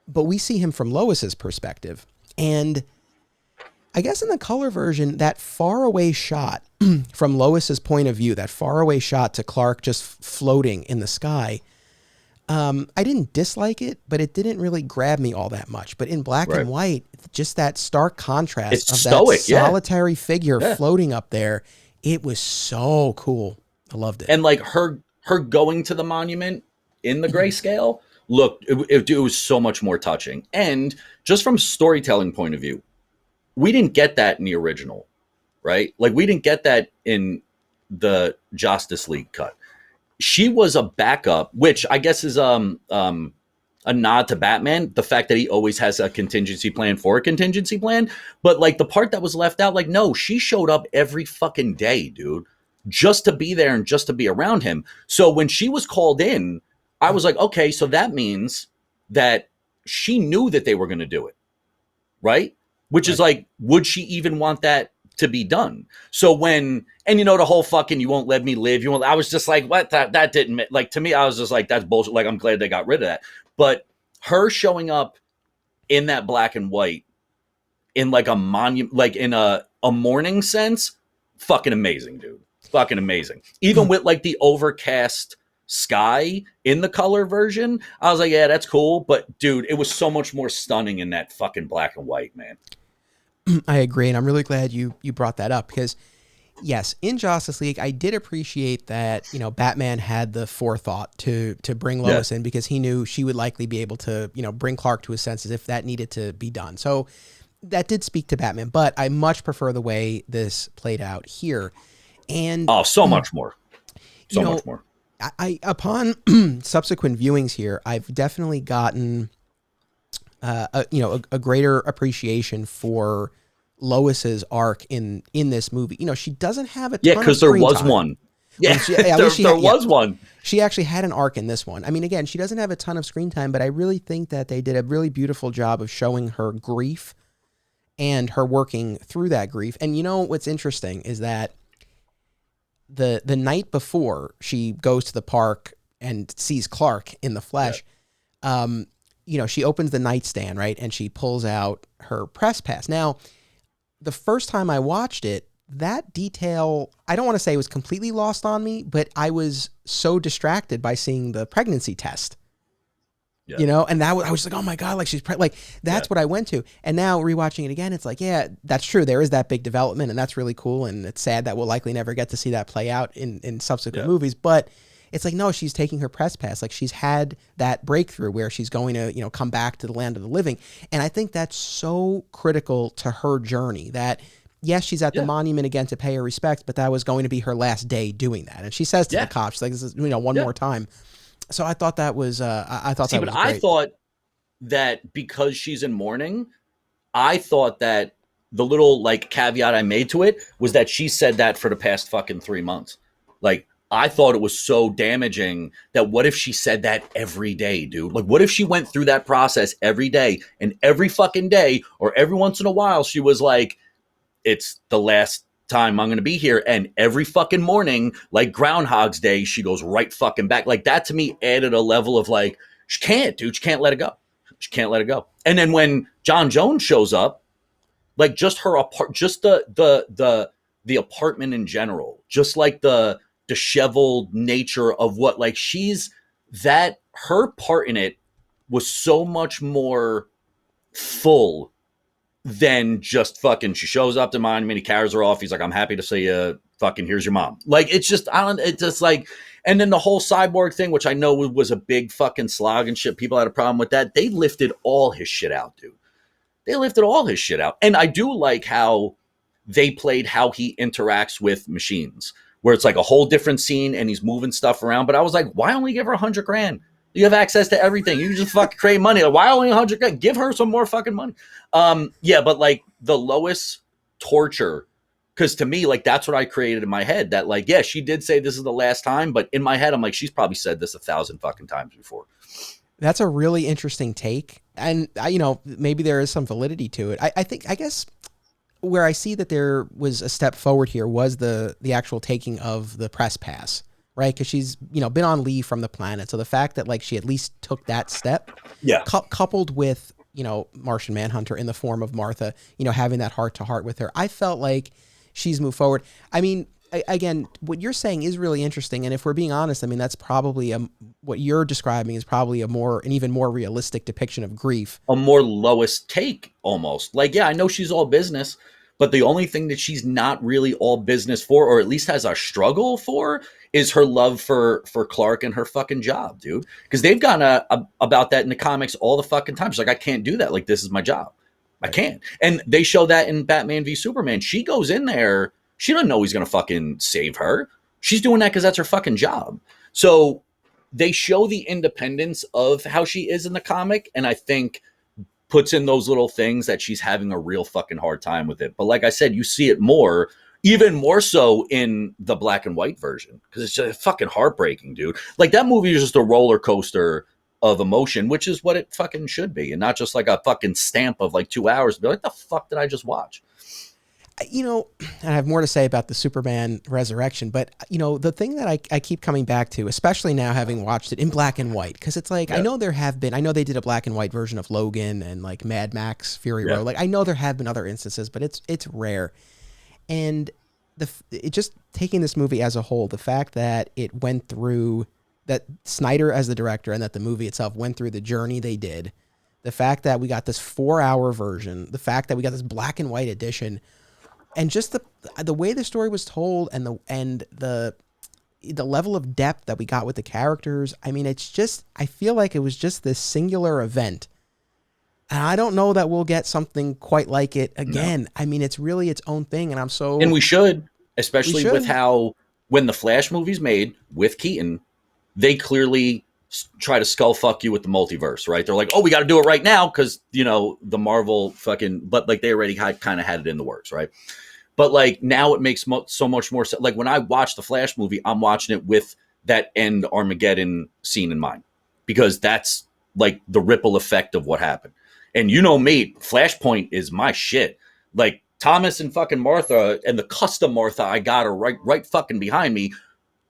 but we see him from Lois's perspective. And I guess in the color version, that faraway shot from Lois's point of view, that faraway shot to Clark just floating in the sky, I didn't dislike it, but it didn't really grab me all that much. But in black and white, just that stark contrast of that solitary figure floating up there, it was so cool. I loved it. And like her going to the monument in the grayscale, look, it was so much more touching. And just from storytelling point of view, we didn't get that in the original, right? Like we didn't get that in the Justice League cut. She was a backup, which I guess is a nod to Batman, the fact that he always has a contingency plan for a contingency plan. But like the part that was left out, like, no, she showed up every fucking day, dude, just to be there and just to be around him. So when she was called in, I was like, okay, so that means that she knew that they were going to do it, right? Which is like, would she even want that to be done? So when, and you know, the whole fucking, you won't let me live. You won't, I was just like, what? That didn't, like, to me, I was just like, that's bullshit. Like, I'm glad they got rid of that. But her showing up in that black and white in like a monument, like in a mourning sense, fucking amazing, dude. Fucking amazing. Even with like the overcast sky in the color version, I was like, yeah, that's cool. But dude, it was so much more stunning in that fucking black and white, man. I agree. And I'm really glad you brought that up because yes, in Justice League, I did appreciate that, you know, Batman had the forethought to bring Lois in because he knew she would likely be able to, you know, bring Clark to his senses if that needed to be done. So that did speak to Batman, but I much prefer the way this played out here. And so much more. So much more. I upon subsequent viewings here, I've definitely gotten a greater appreciation for Lois's arc in this movie. You know, she doesn't have a ton because of there screen was time. one. Yeah, there was one. She actually had an arc in this one. I mean, again, she doesn't have a ton of screen time, but I really think that they did a really beautiful job of showing her grief and her working through that grief. And you know what's interesting is that the night before she goes to the park and sees Clark in the flesh, you know, she opens the nightstand, right? And she pulls out her press pass. Now, the first time I watched it, that detail, I don't want to say it was completely lost on me, but I was so distracted by seeing the pregnancy test. Yeah. You know, and I was like, oh my God, like she's like, that's what I went to. And now rewatching it again, it's like, yeah, that's true. There is that big development and that's really cool. And it's sad that we'll likely never get to see that play out in subsequent movies. But it's like, no, she's taking her press pass. Like she's had that breakthrough where she's going to, you know, come back to the land of the living. And I think that's so critical to her journey that, yes, she's at the monument again to pay her respects, but that was going to be her last day doing that. And she says to the cops, like, this is, you know, one more time. So I thought that was, I thought that was great. I thought that because she's in mourning, I thought that the little like caveat I made to it was that she said that for the past fucking 3 months. Like, I thought it was so damaging that what if she said that every day, dude? Like, what if she went through that process every day and every fucking day or every once in a while she was like, it's the last time I'm going to be here. And every fucking morning, like Groundhog's Day, she goes right fucking back. Like that to me added a level of like, she can't, dude. She can't let it go. She can't let it go. And then when John Jones shows up, like just her just the apartment in general, just like the disheveled nature of what, like she's that, her part in it was so much more full than just fucking, she shows up to monument, he carries her off, he's like, I'm happy to see you, fucking here's your mom. Like, it's just, it's just like, and then the whole cyborg thing, which I know was a big fucking slog and shit, people had a problem with that. They lifted all his shit out, dude. They lifted all his shit out. And I do like how they played how he interacts with machines, where it's like a whole different scene and he's moving stuff around. But I was like, why only give her $100,000? You have access to everything. You just fucking create money. Like, why only $100,000? Give her some more fucking money. Yeah, but like the Lois torture, because to me, like that's what I created in my head. That like, yeah, she did say this is the last time, but in my head, I'm like, she's probably said this 1,000 fucking times before. That's a really interesting take, and you know, maybe there is some validity to it. I guess where I see that there was a step forward here was the actual taking of the press pass. Right, because she's, you know, been on leave from the planet, so the fact that like she at least took that step, coupled with Martian Manhunter in the form of Martha, having that heart to heart with her. I felt like she's moved forward. I mean, again, what you're saying is really interesting. And if we're being honest, I mean, that's probably what you're describing is probably an even more realistic depiction of grief. A more lowest take almost. Like, yeah, I know she's all business, but the only thing that she's not really all business for, or at least has a struggle for, is her love for Clark and her fucking job, dude. Because they've gone about that in the comics all the fucking time. She's like, I can't do that. Like, this is my job. I can't. And they show that in Batman v Superman. She goes in there. She doesn't know he's going to fucking save her. She's doing that because that's her fucking job. So they show the independence of how she is in the comic. And I think puts in those little things that she's having a real fucking hard time with it. But like I said, you see it more, even more so in the black and white version, because it's just fucking heartbreaking, dude. Like, that movie is just a roller coaster of emotion, which is what it fucking should be, and not just like a fucking stamp of like 2 hours to be like, the fuck did I just watch? And I have more to say about the Superman resurrection, but the thing that I keep coming back to, especially now having watched it in black and white, because it's like, I know they did a black and white version of Logan and like Mad Max Fury Road. Like, I know there have been other instances, but it's rare. And it just taking this movie as a whole, the fact that it went through, that Snyder as the director and that the movie itself went through the journey they did, the fact that we got this 4-hour version, the fact that we got this black and white edition, and just the way the story was told and the level of depth that we got with the characters. I mean, it's just, I feel like it was just this singular event. And I don't know that we'll get something quite like it again. No. I mean, it's really its own thing. And we should, especially with how, when the Flash movie's made with Keaton, they clearly try to skull fuck you with the multiverse, right? They're like, oh, we got to do it right now because, the Marvel fucking, but like they already kind of had it in the works, right? But like now it makes so much more sense. Like when I watch the Flash movie, I'm watching it with that end Armageddon scene in mind, because that's like the ripple effect of what happened. And me, Flashpoint is my shit. Like Thomas and fucking Martha and the custom Martha I got her right fucking behind me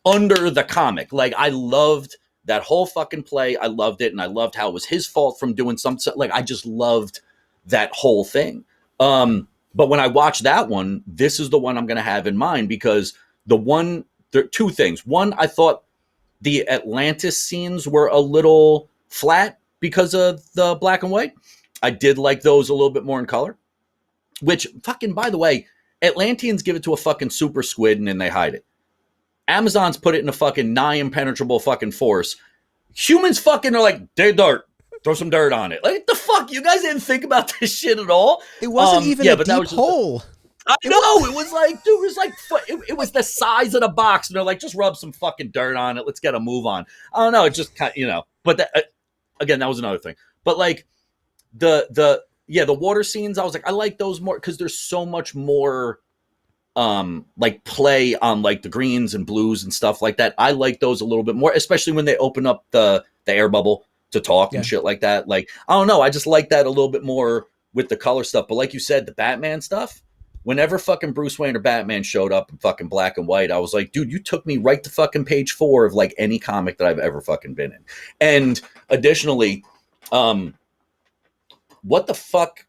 under the comic. Like I loved that whole fucking play. I loved it. And I loved how it was his fault from doing something. Like I just loved that whole thing. But when I watch that one, this is the one I'm going to have in mind, because there are two things. One, I thought the Atlantis scenes were a little flat because of the black and white. I did like those a little bit more in color, which fucking, by the way, Atlanteans give it to a fucking super squid and then they hide it. Amazons put it in a fucking nigh impenetrable fucking force. Humans fucking are like, they're dirt. Throw some dirt on it. Like, the fuck? You guys didn't think about this shit at all? It wasn't even a deep hole. I know. It was like, dude, it was the size of the box. And they're like, just rub some fucking dirt on it. Let's get a move on. I don't know. It just kind of, but that, again, that was another thing. But like the water scenes, I was like, I like those more because there's so much more like play on like the greens and blues and stuff like that. I like those a little bit more, especially when they open up the air bubble to talk and shit like that. Like, I don't know. I just like that a little bit more with the color stuff. But like you said, the Batman stuff, whenever fucking Bruce Wayne or Batman showed up in fucking black and white, I was like, dude, you took me right to fucking page 4 of like any comic that I've ever fucking been in. And additionally, what the fuck,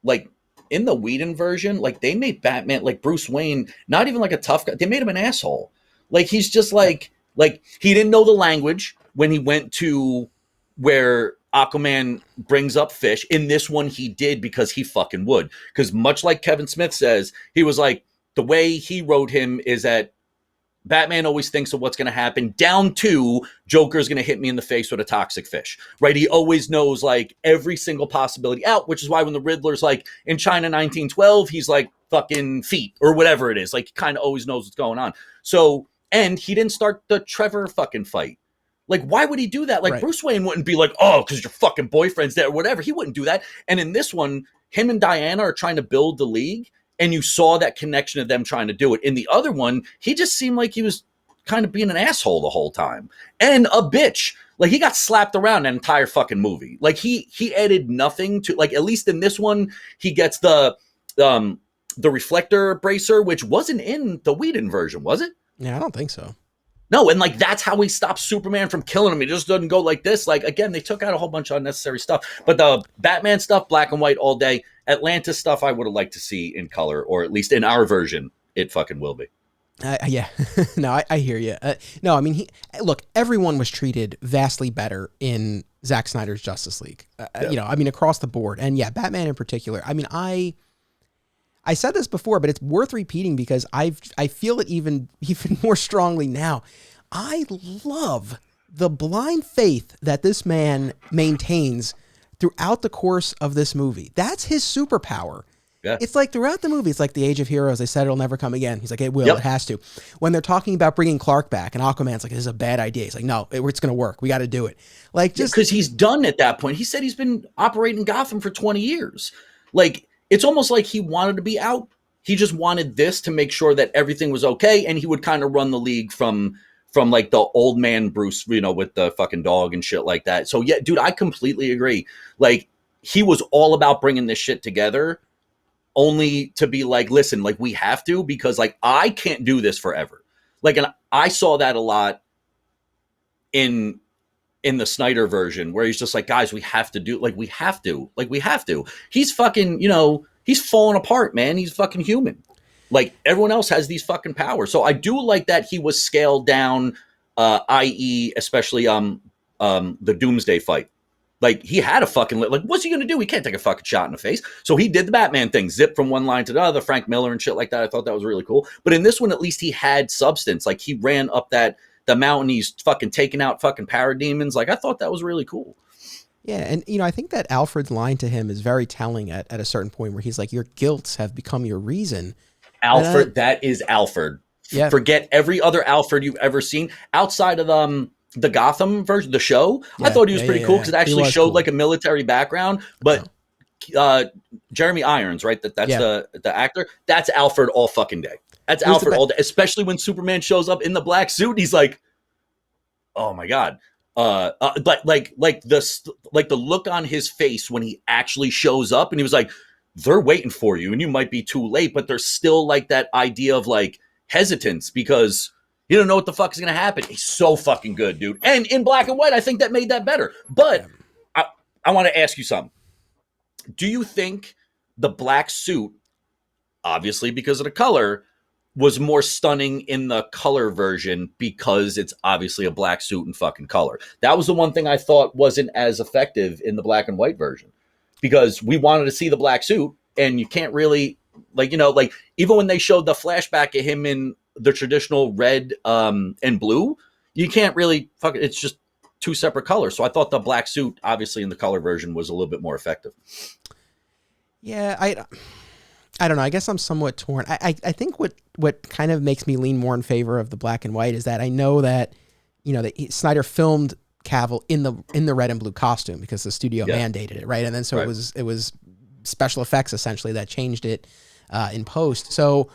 like in the Whedon version, like they made Batman, like Bruce Wayne, not even like a tough guy. They made him an asshole. Like he's just like he didn't know the language when he went to where Aquaman brings up fish. In this one, he did because he fucking would. Because much like Kevin Smith says, he was like, the way he wrote him is that Batman always thinks of what's going to happen, down to Joker's going to hit me in the face with a toxic fish, right? He always knows like every single possibility out, which is why when the Riddler's like in China 1912, he's like fucking feet or whatever it is. Like he kind of always knows what's going on. So, and he didn't start the Trevor fucking fight. Like, why would he do that? Like, right. Bruce Wayne wouldn't be like, oh, because your fucking boyfriend's there or whatever. He wouldn't do that. And in this one, him and Diana are trying to build the League, and you saw that connection of them trying to do it. In the other one, he just seemed like he was kind of being an asshole the whole time. And a bitch. Like, he got slapped around that entire fucking movie. Like, he added nothing to, like, at least in this one, he gets the reflector bracer, which wasn't in the Whedon version, was it? Yeah, I don't think so. No, and like that's how he stops Superman from killing him. He just doesn't go like this. Like again, they took out a whole bunch of unnecessary stuff. But the Batman stuff, black and white all day. Atlantis stuff, I would have liked to see in color, or at least in our version, it fucking will be. Yeah, no, I hear you. No, I mean, look, everyone was treated vastly better in Zack Snyder's Justice League. You know, I mean, across the board, and yeah, Batman in particular. I mean, I said this before, but it's worth repeating because I feel it even more strongly now. I love the blind faith that this man maintains throughout the course of this movie. That's his superpower. Yeah. It's like throughout the movie, it's like the Age of Heroes. They said it'll never come again. He's like, it will, it has to. When they're talking about bringing Clark back and Aquaman's like, this is a bad idea. He's like, no, it's going to work. We got to do it. Like, just because he's done at that point. He said he's been operating Gotham for 20 years. Like, it's almost like he wanted to be out. He just wanted this to make sure that everything was okay. And he would kind of run the league from like the old man Bruce, you know, with the fucking dog and shit like that. So yeah, dude, I completely agree. Like, he was all about bringing this shit together, only to be like, listen, like we have to, because like I can't do this forever. Like, and I saw that a lot in the Snyder version, where he's just like, guys, we have to do, like we have to. He's fucking, you know, he's falling apart, man. He's fucking human. Like everyone else has these fucking powers. So I do like that he was scaled down, i.e. especially the Doomsday fight. Like he had a fucking, like what's he gonna do? He can't take a fucking shot in the face. So he did the Batman thing, zip from one line to the other, Frank Miller and shit like that. I thought that was really cool. But in this one, at least he had substance. Like he ran up the mountain, he's fucking taking out fucking parademons. Like I thought that was really cool. Yeah, and you know, I think that Alfred's line to him is very telling at a certain point where he's like, your guilts have become your reason. Alfred, that is Alfred. Yeah. Forget every other Alfred you've ever seen outside of the Gotham version, the show. Yeah, I thought he was pretty cool because it actually showed cool, like a military background. But Jeremy Irons, right? That's the actor. That's Alfred all fucking day. That's Alfred all day, especially when Superman shows up in the black suit. And he's like, oh my god. But like the look on his face when he actually shows up, and he was like, they're waiting for you, and you might be too late, but there's still like that idea of like hesitance because you don't know what the fuck is going to happen. He's so fucking good, dude. And in black and white, I think that made that better. But I want to ask you something. Do you think the black suit, obviously because of the color, was more stunning in the color version because it's obviously a black suit and fucking color? That was the one thing I thought wasn't as effective in the black and white version. Because we wanted to see the black suit, and you can't really, like, you know, like, even when they showed the flashback of him in the traditional red and blue, you can't really it's just two separate colors. So I thought the black suit, obviously in the color version, was a little bit more effective. Yeah, I don't know. I guess I'm somewhat torn. I think what kind of makes me lean more in favor of the black and white is that I know that, you know, that Snyder filmed Cavill in the red and blue costume because the studio mandated it, right? And then so it was special effects essentially that changed it in post. So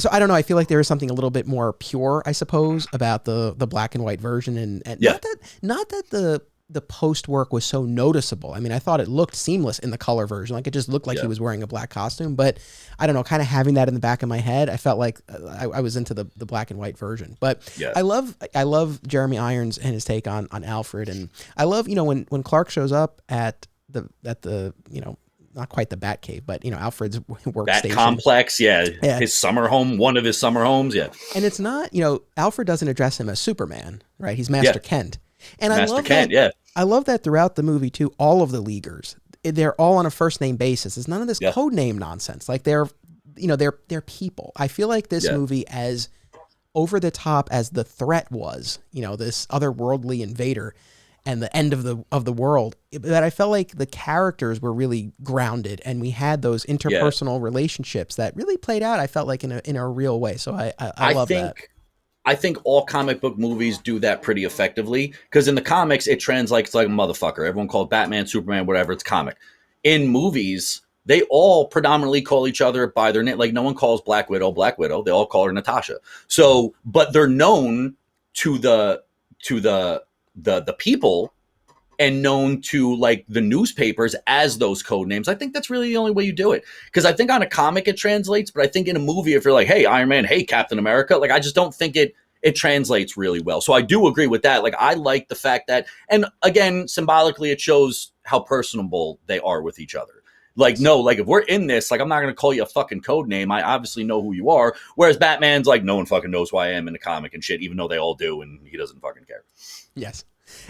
I don't know. I feel like there is something a little bit more pure, I suppose, about the black and white version, and not that the post work was so noticeable. I mean, I thought it looked seamless in the color version. Like it just looked like he was wearing a black costume, but I don't know, kind of having that in the back of my head, I felt like I was into the black and white version. But I love Jeremy Irons and his take on Alfred. And I love, you know, when Clark shows up at the, you know, not quite the Batcave, but, you know, Alfred's workstation. Bat complex, his summer home, one of his summer homes, And it's not, you know, Alfred doesn't address him as Superman, right? He's Master Kent. And Master Kent, I love that throughout the movie too. All of the Leaguers, they're all on a first name basis. There's none of this code name nonsense. Like they're people. I feel like this movie, as over the top as the threat was, you know, this otherworldly invader and the end of the world, that I felt like the characters were really grounded, and we had those interpersonal relationships that really played out. I felt like in a real way. So I love that. I think all comic book movies do that pretty effectively, because in the comics, it translates like a motherfucker. Everyone called Batman, Superman, whatever, it's comic. In movies, they all predominantly call each other by their name. Like no one calls Black Widow Black Widow. They all call her Natasha. So, but they're known to the people and known to like the newspapers as those code names. I think that's really the only way you do it. Because I think on a comic it translates, but I think in a movie, if you're like, hey, Iron Man, hey, Captain America, like I just don't think it it translates really well. So I do agree with that. Like, I like the fact that, and again, symbolically, it shows how personable they are with each other. Like, no, like if we're in this, like, I'm not going to call you a fucking code name. I obviously know who you are. Whereas Batman's like, no one fucking knows who I am in the comic and shit, even though they all do. And he doesn't fucking care. Yes.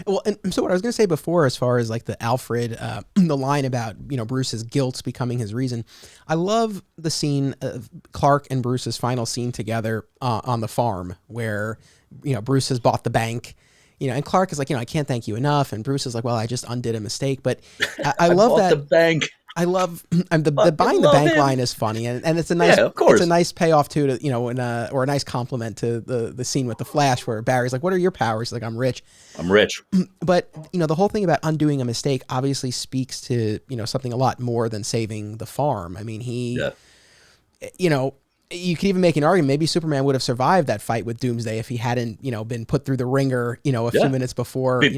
Well, and so what I was going to say before, as far as like the Alfred, the line about, you know, Bruce's guilt becoming his reason. I love the scene of Clark and Bruce's final scene together on the farm where, you know, Bruce has bought the bank, you know, and Clark is like, you know, I can't thank you enough. And Bruce is like, well, I just undid a mistake. But I love that. The bank. I love the buying the bank line is funny, and it's a nice, of course. It's a nice payoff too, to, you know, or a nice compliment to the scene with the Flash where Barry's like, what are your powers? Like, I'm rich. But, you know, the whole thing about undoing a mistake obviously speaks to, you know, something a lot more than saving the farm. I mean, you know, you could even make an argument, maybe Superman would have survived that fight with Doomsday if he hadn't, you know, been put through the ringer, you know, a few minutes before, by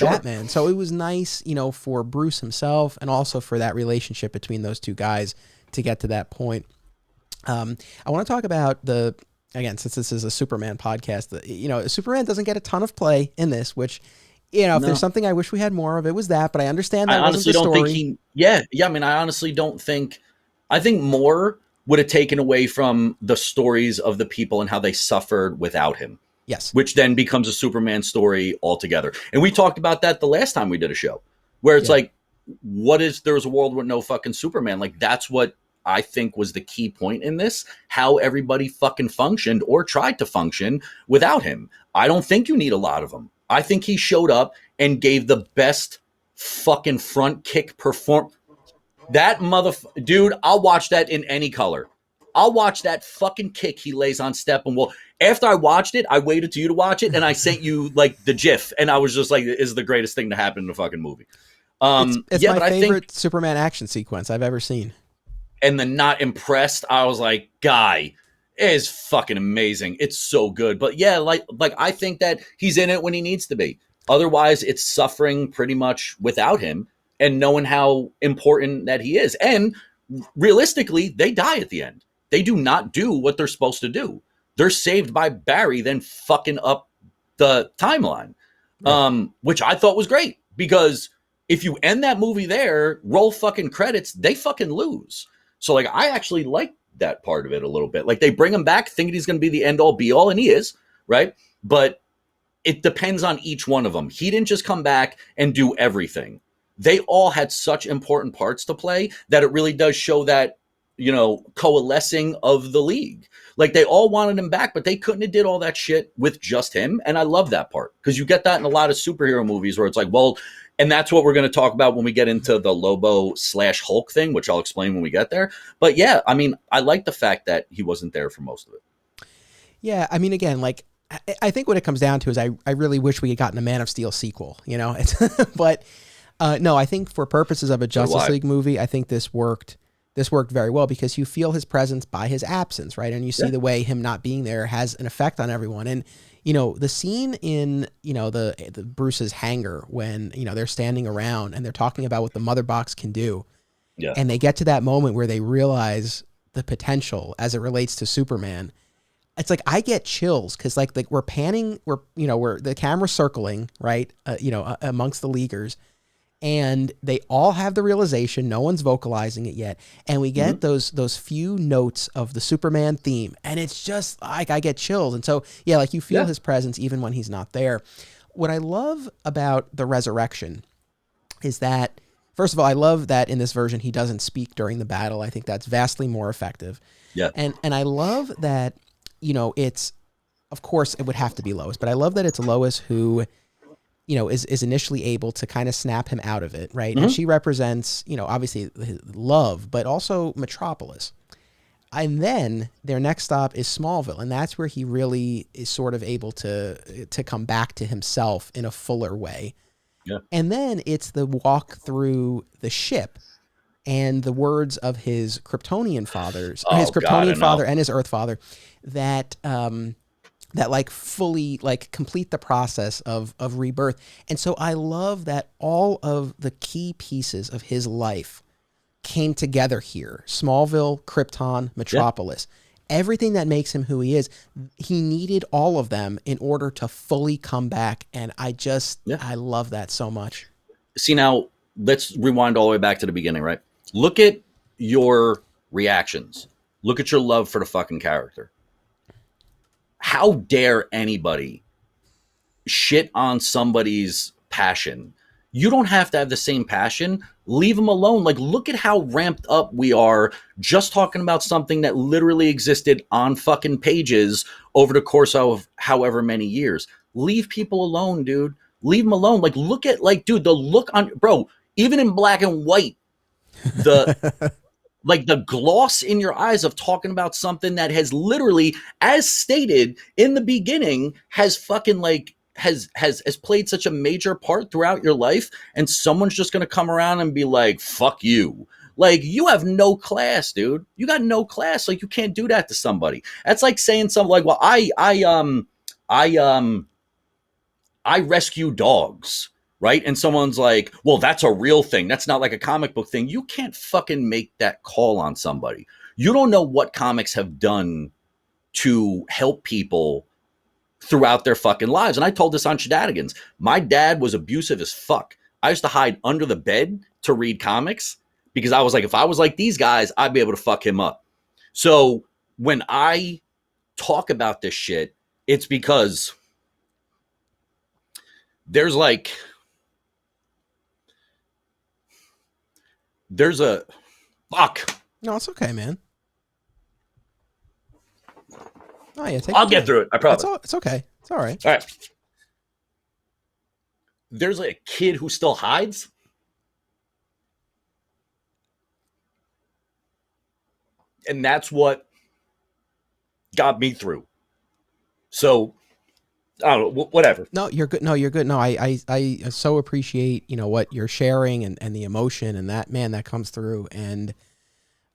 Batman. So it was nice, you know, for Bruce himself and also for that relationship between those two guys to get to that point. I want to talk about again, since this is a Superman podcast, you know, Superman doesn't get a ton of play in this, which, you know, if there's something I wish we had more of, it was that, but I understand that wasn't the story. I mean, I honestly don't think, I think more would have taken away from the stories of the people and how they suffered without him. Yes. Which then becomes a Superman story altogether. And we talked about that the last time we did a show, where it's like, there was a world with no fucking Superman. Like, that's what I think was the key point in this, how everybody fucking functioned or tried to function without him. I don't think you need a lot of them. I think he showed up and gave the best fucking front kick That dude, I'll watch that in any color. I'll watch that fucking kick he lays on Steppenwolf. After I watched it, I waited to you to watch it, and I sent you like the GIF, and I was just like, "This is the greatest thing to happen in a fucking movie." It's my favorite Superman action sequence I've ever seen. And the not impressed, I was like, "Guy, it is fucking amazing. It's so good." But yeah, like I think that he's in it when he needs to be. Otherwise, it's suffering pretty much without him. And knowing how important that he is. And realistically, they die at the end. They do not do what they're supposed to do. They're saved by Barry then fucking up the timeline, which I thought was great. Because if you end that movie there, roll fucking credits, they fucking lose. So, like, I actually like that part of it a little bit. Like, they bring him back thinking he's going to be the end-all, be-all, and he is, right? But it depends on each one of them. He didn't just come back and do everything. They all had such important parts to play that it really does show that, you know, coalescing of the league. Like, they all wanted him back, but they couldn't have did all that shit with just him. And I love that part because you get that in a lot of superhero movies where it's like, well, and that's what we're going to talk about when we get into the Lobo/Hulk thing, which I'll explain when we get there. But yeah, I mean, I like the fact that he wasn't there for most of it. Yeah. I mean, again, like, I think what it comes down to is I really wish we had gotten a Man of Steel sequel, you know, but no, I think for purposes of a Justice League movie, I think this worked very well because you feel his presence by his absence, right? And you see the way him not being there has an effect on everyone. And, you know, the scene in, you know, the Bruce's hangar when, you know, they're standing around and they're talking about what the mother box can do. Yeah. And they get to that moment where they realize the potential as it relates to Superman. It's like, I get chills because like we're panning, we're the camera's circling, right? Amongst the Leaguers. And they all have the realization, no one's vocalizing it yet. And we get those few notes of the Superman theme. And it's just like, I get chills. And so, yeah, like you feel his presence even when he's not there. What I love about the resurrection is that, first of all, I love that in this version, he doesn't speak during the battle. I think that's vastly more effective. Yeah. And I love that, you know, it's, of course it would have to be Lois, but I love that it's Lois who, you know, is initially able to kind of snap him out of it, right? And she represents, you know, obviously his love, but also Metropolis. And then their next stop is Smallville, and that's where he really is sort of able to come back to himself in a fuller way. Yeah. And then it's the walk through the ship and the words of his Kryptonian fathers, his Kryptonian father and his Earth father, that that like fully like complete the process of rebirth. And so I love that all of the key pieces of his life came together here. Smallville, Krypton, Metropolis. everything that makes him who he is. He needed all of them in order to fully come back. And I love that so much. See, now let's rewind all the way back to the beginning, right? Look at your reactions. Look at your love for the fucking character. How dare anybody shit on somebody's passion? You don't have to have the same passion. Leave them alone. Like, look at how ramped up we are just talking about something that literally existed on fucking pages over the course of however many years. Leave people alone, dude. Leave them alone. Like, look at, like, dude, the look on, bro, even in black and white, the like the gloss in your eyes of talking about something that has literally, as stated in the beginning, has fucking like has played such a major part throughout your life, and someone's just gonna come around and be like, fuck you. Like, you have no class, dude. You got no class. Like, you can't do that to somebody. That's like saying something like, well, I rescue dogs, right? And someone's like, well, that's a real thing. That's not like a comic book thing. You can't fucking make that call on somebody. You don't know what comics have done to help people throughout their fucking lives. And I told this on Shenanigans. My dad was abusive as fuck. I used to hide under the bed to read comics because I was like, if I was like these guys, I'd be able to fuck him up. So when I talk about this shit, it's because there's a fuck. No, it's okay, man. Oh yeah, I'll get through it. I promise. It's okay. It's all right. All right. There's a kid who still hides. And that's what got me through. So, I don't know, whatever. No, you're good. No, you're good. No, I so appreciate, what you're sharing and the emotion and that comes through. And,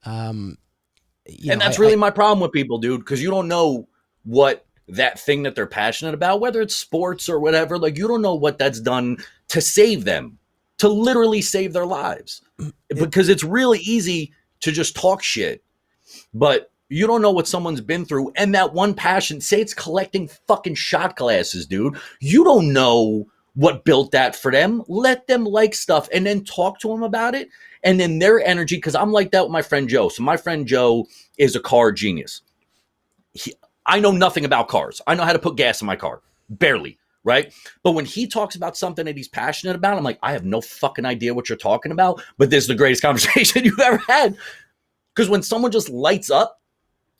that's really my problem with people, dude, because you don't know what that thing that they're passionate about, whether it's sports or whatever, like, you don't know what that's done to save them, to literally save their lives. Because it's really easy to just talk shit, but you don't know what someone's been through. And that one passion, say it's collecting fucking shot glasses, dude. You don't know what built that for them. Let them like stuff and then talk to them about it. And then their energy, because I'm like that with my friend Joe. So my friend Joe is a car genius. I know nothing about cars. I know how to put gas in my car. Barely, right? But when he talks about something that he's passionate about, I'm like, I have no fucking idea what you're talking about, but this is the greatest conversation you've ever had. Because when someone just lights up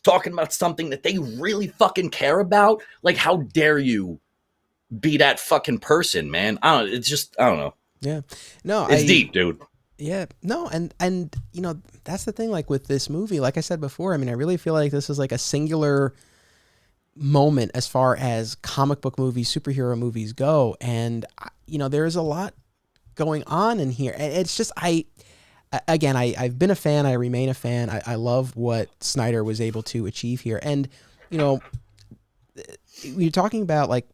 talking about something that they really fucking care about, like, how dare you be that fucking person, man? I don't know. Yeah. No, it's deep, dude. Yeah, no, and that's the thing, like, with this movie, like I said before, I mean, I really feel like this is like a singular moment as far as comic book movies, superhero movies go. And, there's a lot going on in here. And it's just, I've been a fan. I remain a fan. I love what Snyder was able to achieve here. And, we're talking about, like,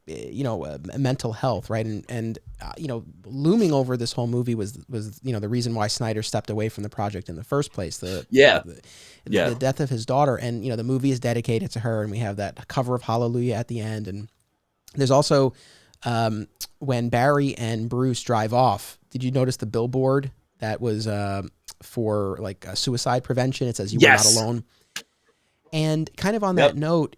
mental health, right? And looming over this whole movie was the reason why Snyder stepped away from the project in the first place. The death of his daughter, and the movie is dedicated to her, and we have that cover of Hallelujah at the end. And there's also when Barry and Bruce drive off. Did you notice the billboard that was for like suicide prevention? It says, "You are not alone." And kind of on that note,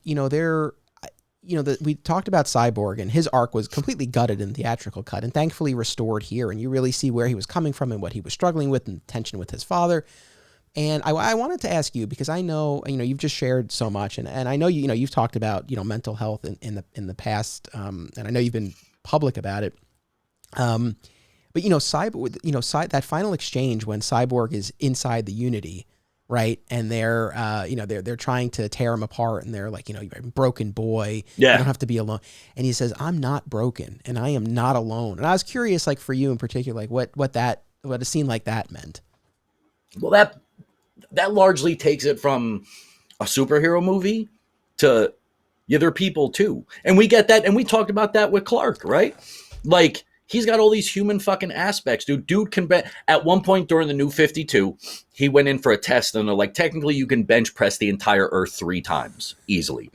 we talked about Cyborg, and his arc was completely gutted in the theatrical cut and thankfully restored here. And you really see where he was coming from and what he was struggling with and tension with his father. And I wanted to ask you, because I know, you've just shared so much, and I know, you've talked about, mental health in the past. And I know you've been public about it. But, Cyborg, that final exchange when Cyborg is inside the Unity, right? And they're, they're trying to tear him apart, and they're like, you're a broken boy. Yeah. You don't have to be alone. And he says, I'm not broken and I am not alone. And I was curious, like, for you in particular, like what a scene like that meant. Well, that largely takes it from a superhero movie to, they're people too. And we get that. And we talked about that with Clark, right? Like, he's got all these human fucking aspects, dude. Dude can at one point during the New 52, he went in for a test and they're like, technically you can bench press the entire earth 3 times easily.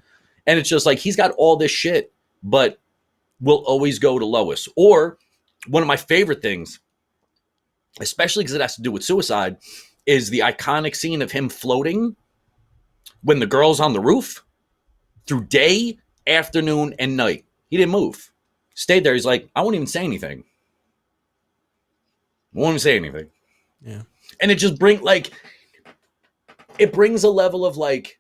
And it's just like, he's got all this shit, but will always go to Lois. Or one of my favorite things, especially because it has to do with suicide, is the iconic scene of him floating when the girl's on the roof through day, afternoon, and night. He didn't move. Stayed there. He's like, I won't even say anything. I won't even say anything. Yeah. And it just it brings a level of like,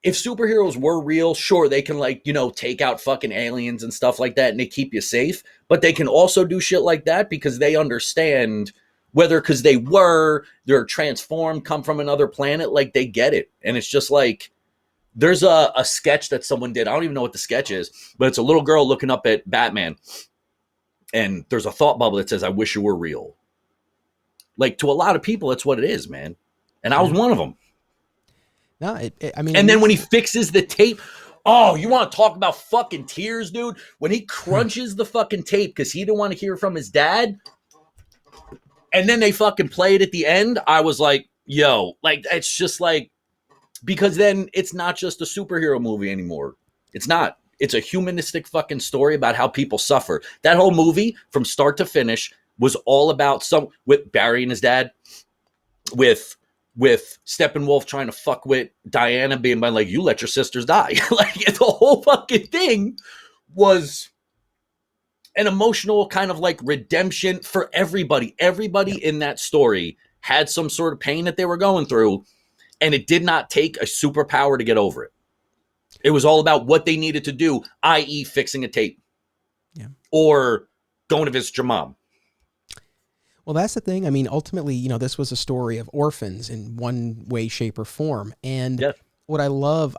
if superheroes were real, sure, they can like, take out fucking aliens and stuff like that and they keep you safe. But they can also do shit like that because they understand, whether because they're transformed, come from another planet, like they get it. And it's just like, there's a sketch that someone did. I don't even know what the sketch is, but it's a little girl looking up at Batman. And there's a thought bubble that says, I wish you were real. Like, to a lot of people, that's what it is, man. And I was one of them. No, I mean, and then when he fixes the tape, oh, you want to talk about fucking tears, dude? When he crunches the fucking tape because he didn't want to hear from his dad, and then they fucking play it at the end, I was like, yo, like, it's just like, because then it's not just a superhero movie anymore. It's not. It's a humanistic fucking story about how people suffer. That whole movie, from start to finish, was all about with Barry and his dad, with Steppenwolf trying to fuck with Diana, being like, you let your sisters die. Like, the whole fucking thing was an emotional kind of like redemption for everybody. Everybody in that story had some sort of pain that they were going through, and it did not take a superpower to get over it. It was all about what they needed to do, i.e. fixing a tape. Yeah. Or going to visit your mom. Well, that's the thing. I mean, ultimately, this was a story of orphans in one way, shape, or form. And what I love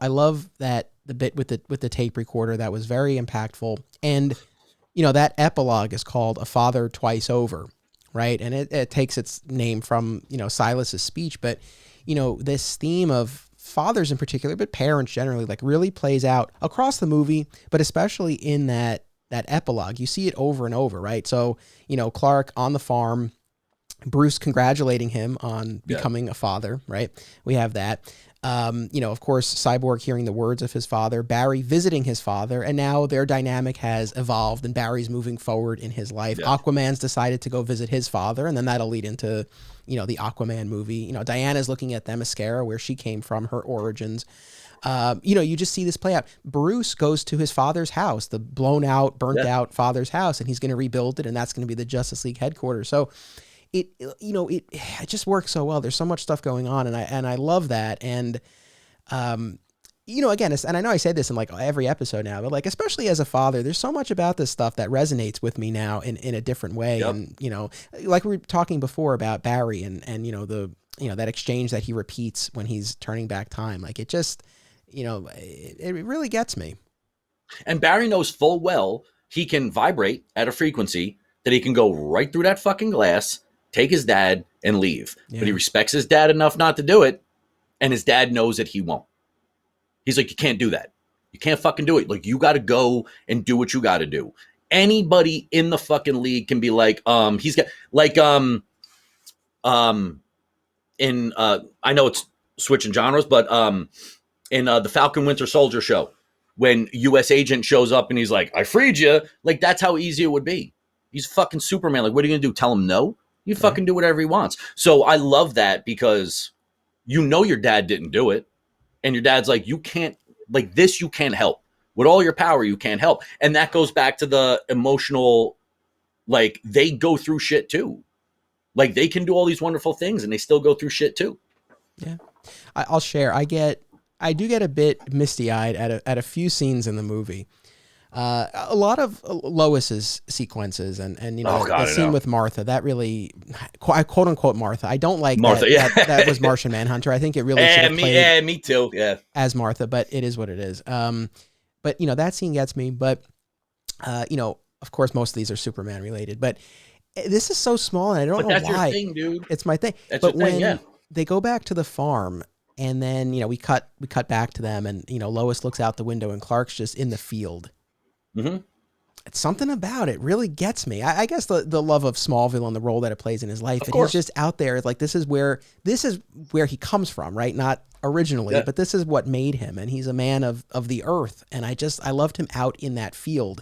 that the bit with the tape recorder, that was very impactful. And, that epilogue is called A Father Twice Over, right? And it takes its name from, Silas's speech. But, this theme of fathers in particular, but parents generally, like, really plays out across the movie, but especially in that epilogue. You see it over and over, right? So, Clark on the farm, Bruce congratulating him on becoming a father, right? We have that. Of course, Cyborg hearing the words of his father, Barry visiting his father, and now their dynamic has evolved and Barry's moving forward in his life. Yeah. Aquaman's decided to go visit his father, and then that'll lead into, the Aquaman movie. Diana's looking at Themyscira, where she came from, her origins. You just see this play out. Bruce goes to his father's house, the blown out, burnt out father's house, and he's going to rebuild it, and that's going to be the Justice League headquarters. So it just works so well. There's so much stuff going on, and I love that. And again, and I know I said this in like every episode now, but like, especially as a father, there's so much about this stuff that resonates with me now in a different way. Yep. And like we were talking before about Barry and that exchange that he repeats when he's turning back time. Like, it just, it really gets me. And Barry knows full well he can vibrate at a frequency that he can go right through that fucking glass, take his dad, and leave. Yeah. But he respects his dad enough not to do it, and his dad knows that he won't. He's like, you can't do that. You can't fucking do it. Like, you got to go and do what you got to do. Anybody in the fucking league can be like, he's got like, I know it's switching genres, but in the Falcon Winter Soldier show, when U.S. Agent shows up and he's like, I freed you, like, that's how easy it would be. He's fucking Superman. Like, what are you going to do? Tell him no? You fucking do whatever he wants. So I love that, because your dad didn't do it. And your dad's like, you can't, like, this, you can't help. With all your power, you can't help. And that goes back to the emotional, like, they go through shit too. Like, they can do all these wonderful things and they still go through shit too. Yeah. I'll share. I do get a bit misty-eyed at a few scenes in the movie. A lot of Lois's sequences and the scene with Martha, that really, quote unquote Martha. I don't like Martha. That was Martian Manhunter. I think it really should have played me too. Yeah, as Martha, but it is what it is. But that scene gets me. But of course, most of these are Superman related. But this is so small, and I don't know why. That's your thing, dude. It's my thing. That's but your thing, when they go back to the farm, and then we cut back to them, and Lois looks out the window, and Clark's just in the field. Mm-hmm. something about it really gets me. I guess the love of Smallville and the role that it plays in his life. And he's just out there. Like, this is where he comes from, right? Not originally, but this is what made him. And he's a man of the earth. And I loved him out in that field.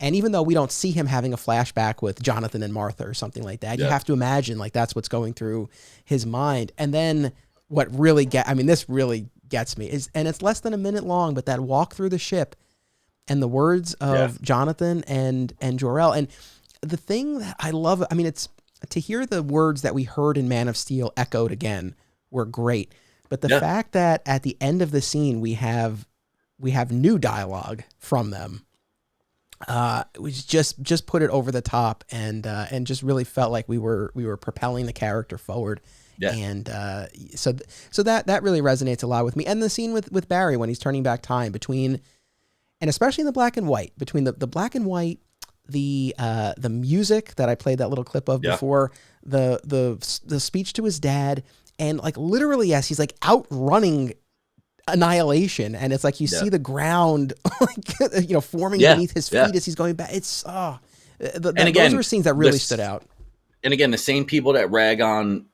And even though we don't see him having a flashback with Jonathan and Martha or something like that, you have to imagine like that's what's going through his mind. And then what really this really gets me and it's less than a minute long, but that walk through the ship and the words of Jonathan and Jor-El. And the thing that I love, it's to hear the words that we heard in Man of Steel echoed again were great. But the fact that at the end of the scene, we have new dialogue from them, was just put it over the top and just really felt like we were propelling the character forward. Yeah. And so that really resonates a lot with me. And the scene with Barry when he's turning back time and especially in the black and white, between the black and white, the music that I played that little clip of before, the speech to his dad, and like literally as he's like outrunning Annihilation, and it's like you see the ground like forming beneath his feet as he's going back. It's those were scenes that really stood out. And again, the same people that rag on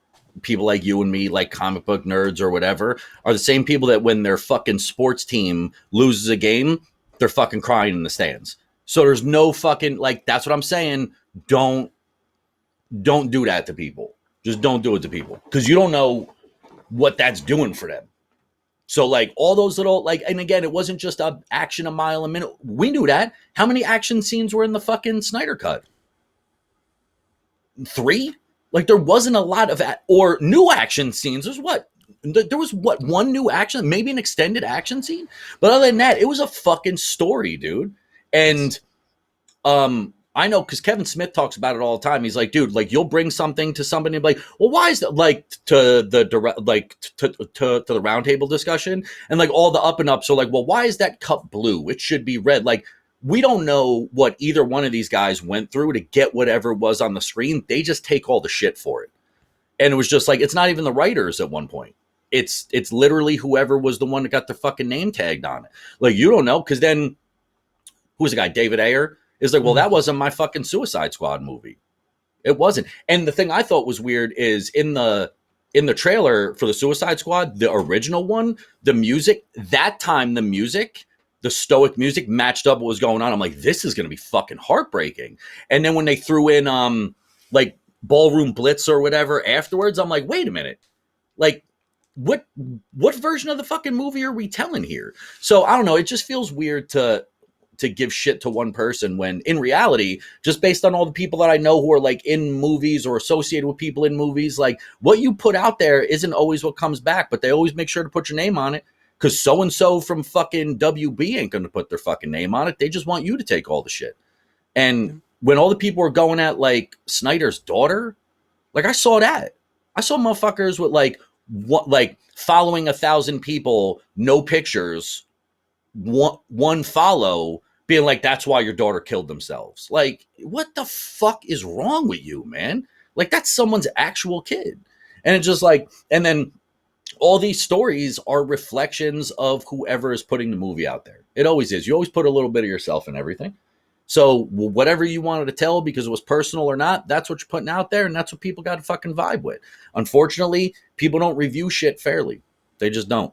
people like you and me, like comic book nerds or whatever, are the same people that when their fucking sports team loses a game, they're fucking crying in the stands. So there's no fucking, like, that's what I'm saying. Don't do that to people. Just don't do it to people, because you don't know what that's doing for them. So like all those little, like, and again, it wasn't just action a mile a minute. We knew that. How many action scenes were in the fucking Snyder Cut? 3? Like, there wasn't a lot of or new action scenes. There was one new action, maybe an extended action scene. But other than that, it was a fucking story, dude. And I know, because Kevin Smith talks about it all the time. He's like, dude, like, you'll bring something to somebody and be like, well, why is that, like, to the roundtable discussion, and like all the up and ups are like, well, why is that cup blue? It should be red. Like, we don't know what either one of these guys went through to get whatever was on the screen. They just take all the shit for it. And it was just like, it's not even the writers at one point. It's literally whoever was the one that got their fucking name tagged on it. Like, you don't know, because then who's the guy? David Ayer is like, well, that wasn't my fucking Suicide Squad movie. It wasn't. And the thing I thought was weird is in the trailer for the Suicide Squad, the original one, the music, the stoic music matched up what was going on. I'm like, this is going to be fucking heartbreaking. And then when they threw in like Ballroom Blitz or whatever afterwards, I'm like, wait a minute. Like, what version of the fucking movie are we telling here? So I don't know. It just feels weird to give shit to one person when in reality, just based on all the people that I know who are like in movies or associated with people in movies, like what you put out there isn't always what comes back, but they always make sure to put your name on it, because so-and-so from fucking WB ain't going to put their fucking name on it. They just want you to take all the shit. And when all the people were going at like Snyder's daughter, like I saw that. I saw motherfuckers with like following 1,000 people, no pictures, one follow, being like, that's why your daughter killed themselves. Like, what the fuck is wrong with you, man? Like, that's someone's actual kid. And it's just like, and then all these stories are reflections of whoever is putting the movie out there. It always is. You always put a little bit of yourself in everything. So whatever you wanted to tell, because it was personal or not, that's what you're putting out there, and that's what people got to fucking vibe with. Unfortunately, people don't review shit fairly. They just don't.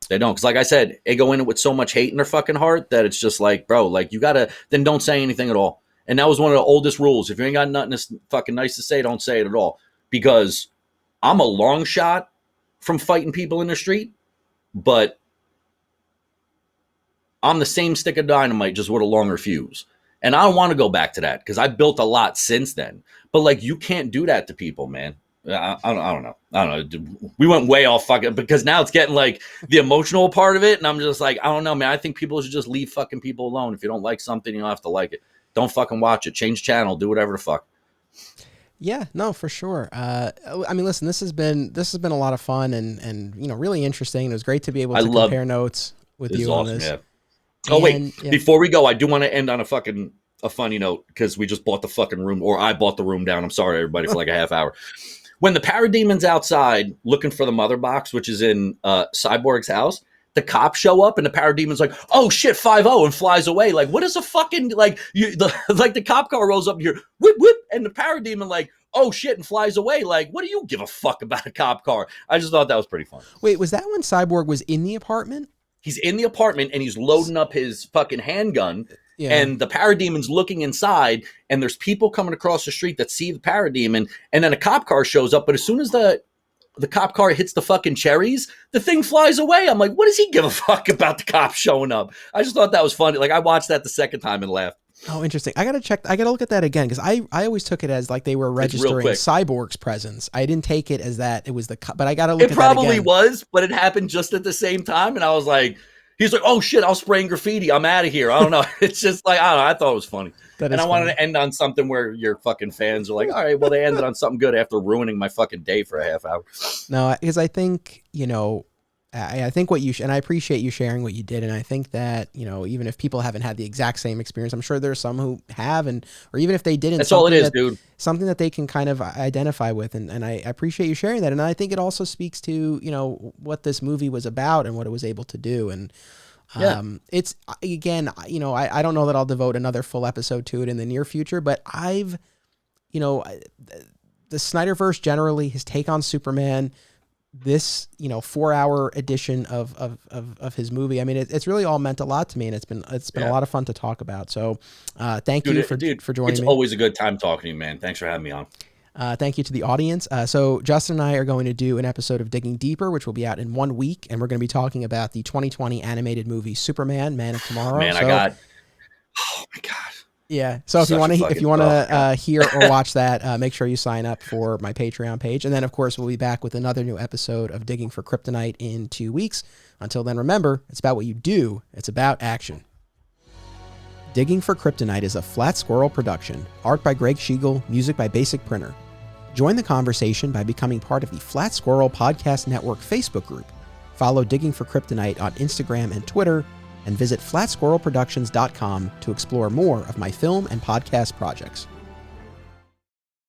They don't. Because like I said, they go in it with so much hate in their fucking heart that it's just like, bro, like, you got to, then don't say anything at all. And that was one of the oldest rules. If you ain't got nothing fucking nice to say, don't say it at all. Because I'm a long shot from fighting people in the street, but I'm the same stick of dynamite, just with a longer fuse. And I don't want to go back to that, because I built a lot since then. But like, you can't do that to people, man. I don't know. We went way off fucking, because now it's getting like the emotional part of it. And I'm just like, I don't know, man. I think people should just leave fucking people alone. If you don't like something, you don't have to like it. Don't fucking watch it. Change channel. Do whatever the fuck. Yeah, no, for sure. I mean, listen, this has been a lot of fun and really interesting. It was great to be able to compare notes with you on this. Yeah. Oh, wait, before we go, I do want to end on a funny note, because we just bought the fucking room, or I bought the room down. I'm sorry, everybody, for like a half hour. When the Parademon's outside looking for the mother box, which is in Cyborg's house, the cops show up and the parademon's like, oh shit, 5-0 and flies away. Like, what is a fucking, like, the cop car rolls up here, whip, whip, and the parademon like, oh shit, and flies away. Like, what do you give a fuck about a cop car? I just thought that was pretty fun. Wait, was that when Cyborg was in the apartment? He's in the apartment and he's loading up his fucking handgun. Yeah. And the parademon's looking inside, and there's people coming across the street that see the parademon, and then a cop car shows up. But as soon as the cop car hits the fucking cherries, the thing flies away. I'm like, what does he give a fuck about the cops showing up? I just thought that was funny. Like, I watched that the second time and laughed. Oh, interesting. I gotta look at that again, because I always took it as like they were registering Cyborg's presence. I didn't take it as that it was but I gotta look at that again. It probably was, but it happened just at the same time, and I was like, he's like, oh shit, I'll spraying graffiti. I'm out of here. I don't know. It's just like, I don't know. I thought it was funny. And I wanted to end on something where your fucking fans are like, all right, well, they ended on something good after ruining my fucking day for a half hour. No, because I think, I think what and I appreciate you sharing what you did. And I think that, even if people haven't had the exact same experience, I'm sure there's some who have, or even if they didn't. That's all it is, dude. Something that they can kind of identify with. And I appreciate you sharing that. And I think it also speaks to, what this movie was about and what it was able to do. And it's, again, I don't know that I'll devote another full episode to it in the near future, but the Snyderverse generally, his take on Superman, this 4-hour edition of his movie, I mean, it's really all meant a lot to me, and it's been a lot of fun to talk about. So thank you for joining me. It's always a good time talking to you, man. Thanks for having me on. Thank you to the audience. So Justin and I are going to do an episode of Digging Deeper, which will be out in 1 week, and we're going to be talking about the 2020 animated Superman, Man of Tomorrow. Man, oh my God. Yeah. So if you want to hear or watch that, make sure you sign up for my Patreon page. And then, of course, we'll be back with another new episode of Digging for Kryptonite in 2 weeks. Until then, remember, it's about what you do. It's about action. Digging for Kryptonite is a Flat Squirrel production. Art by Greg Schiegel, music by Basic Printer. Join the conversation by becoming part of the Flat Squirrel Podcast Network Facebook group. Follow Digging for Kryptonite on Instagram and Twitter, and visit flatsquirrelproductions.com to explore more of my film and podcast projects.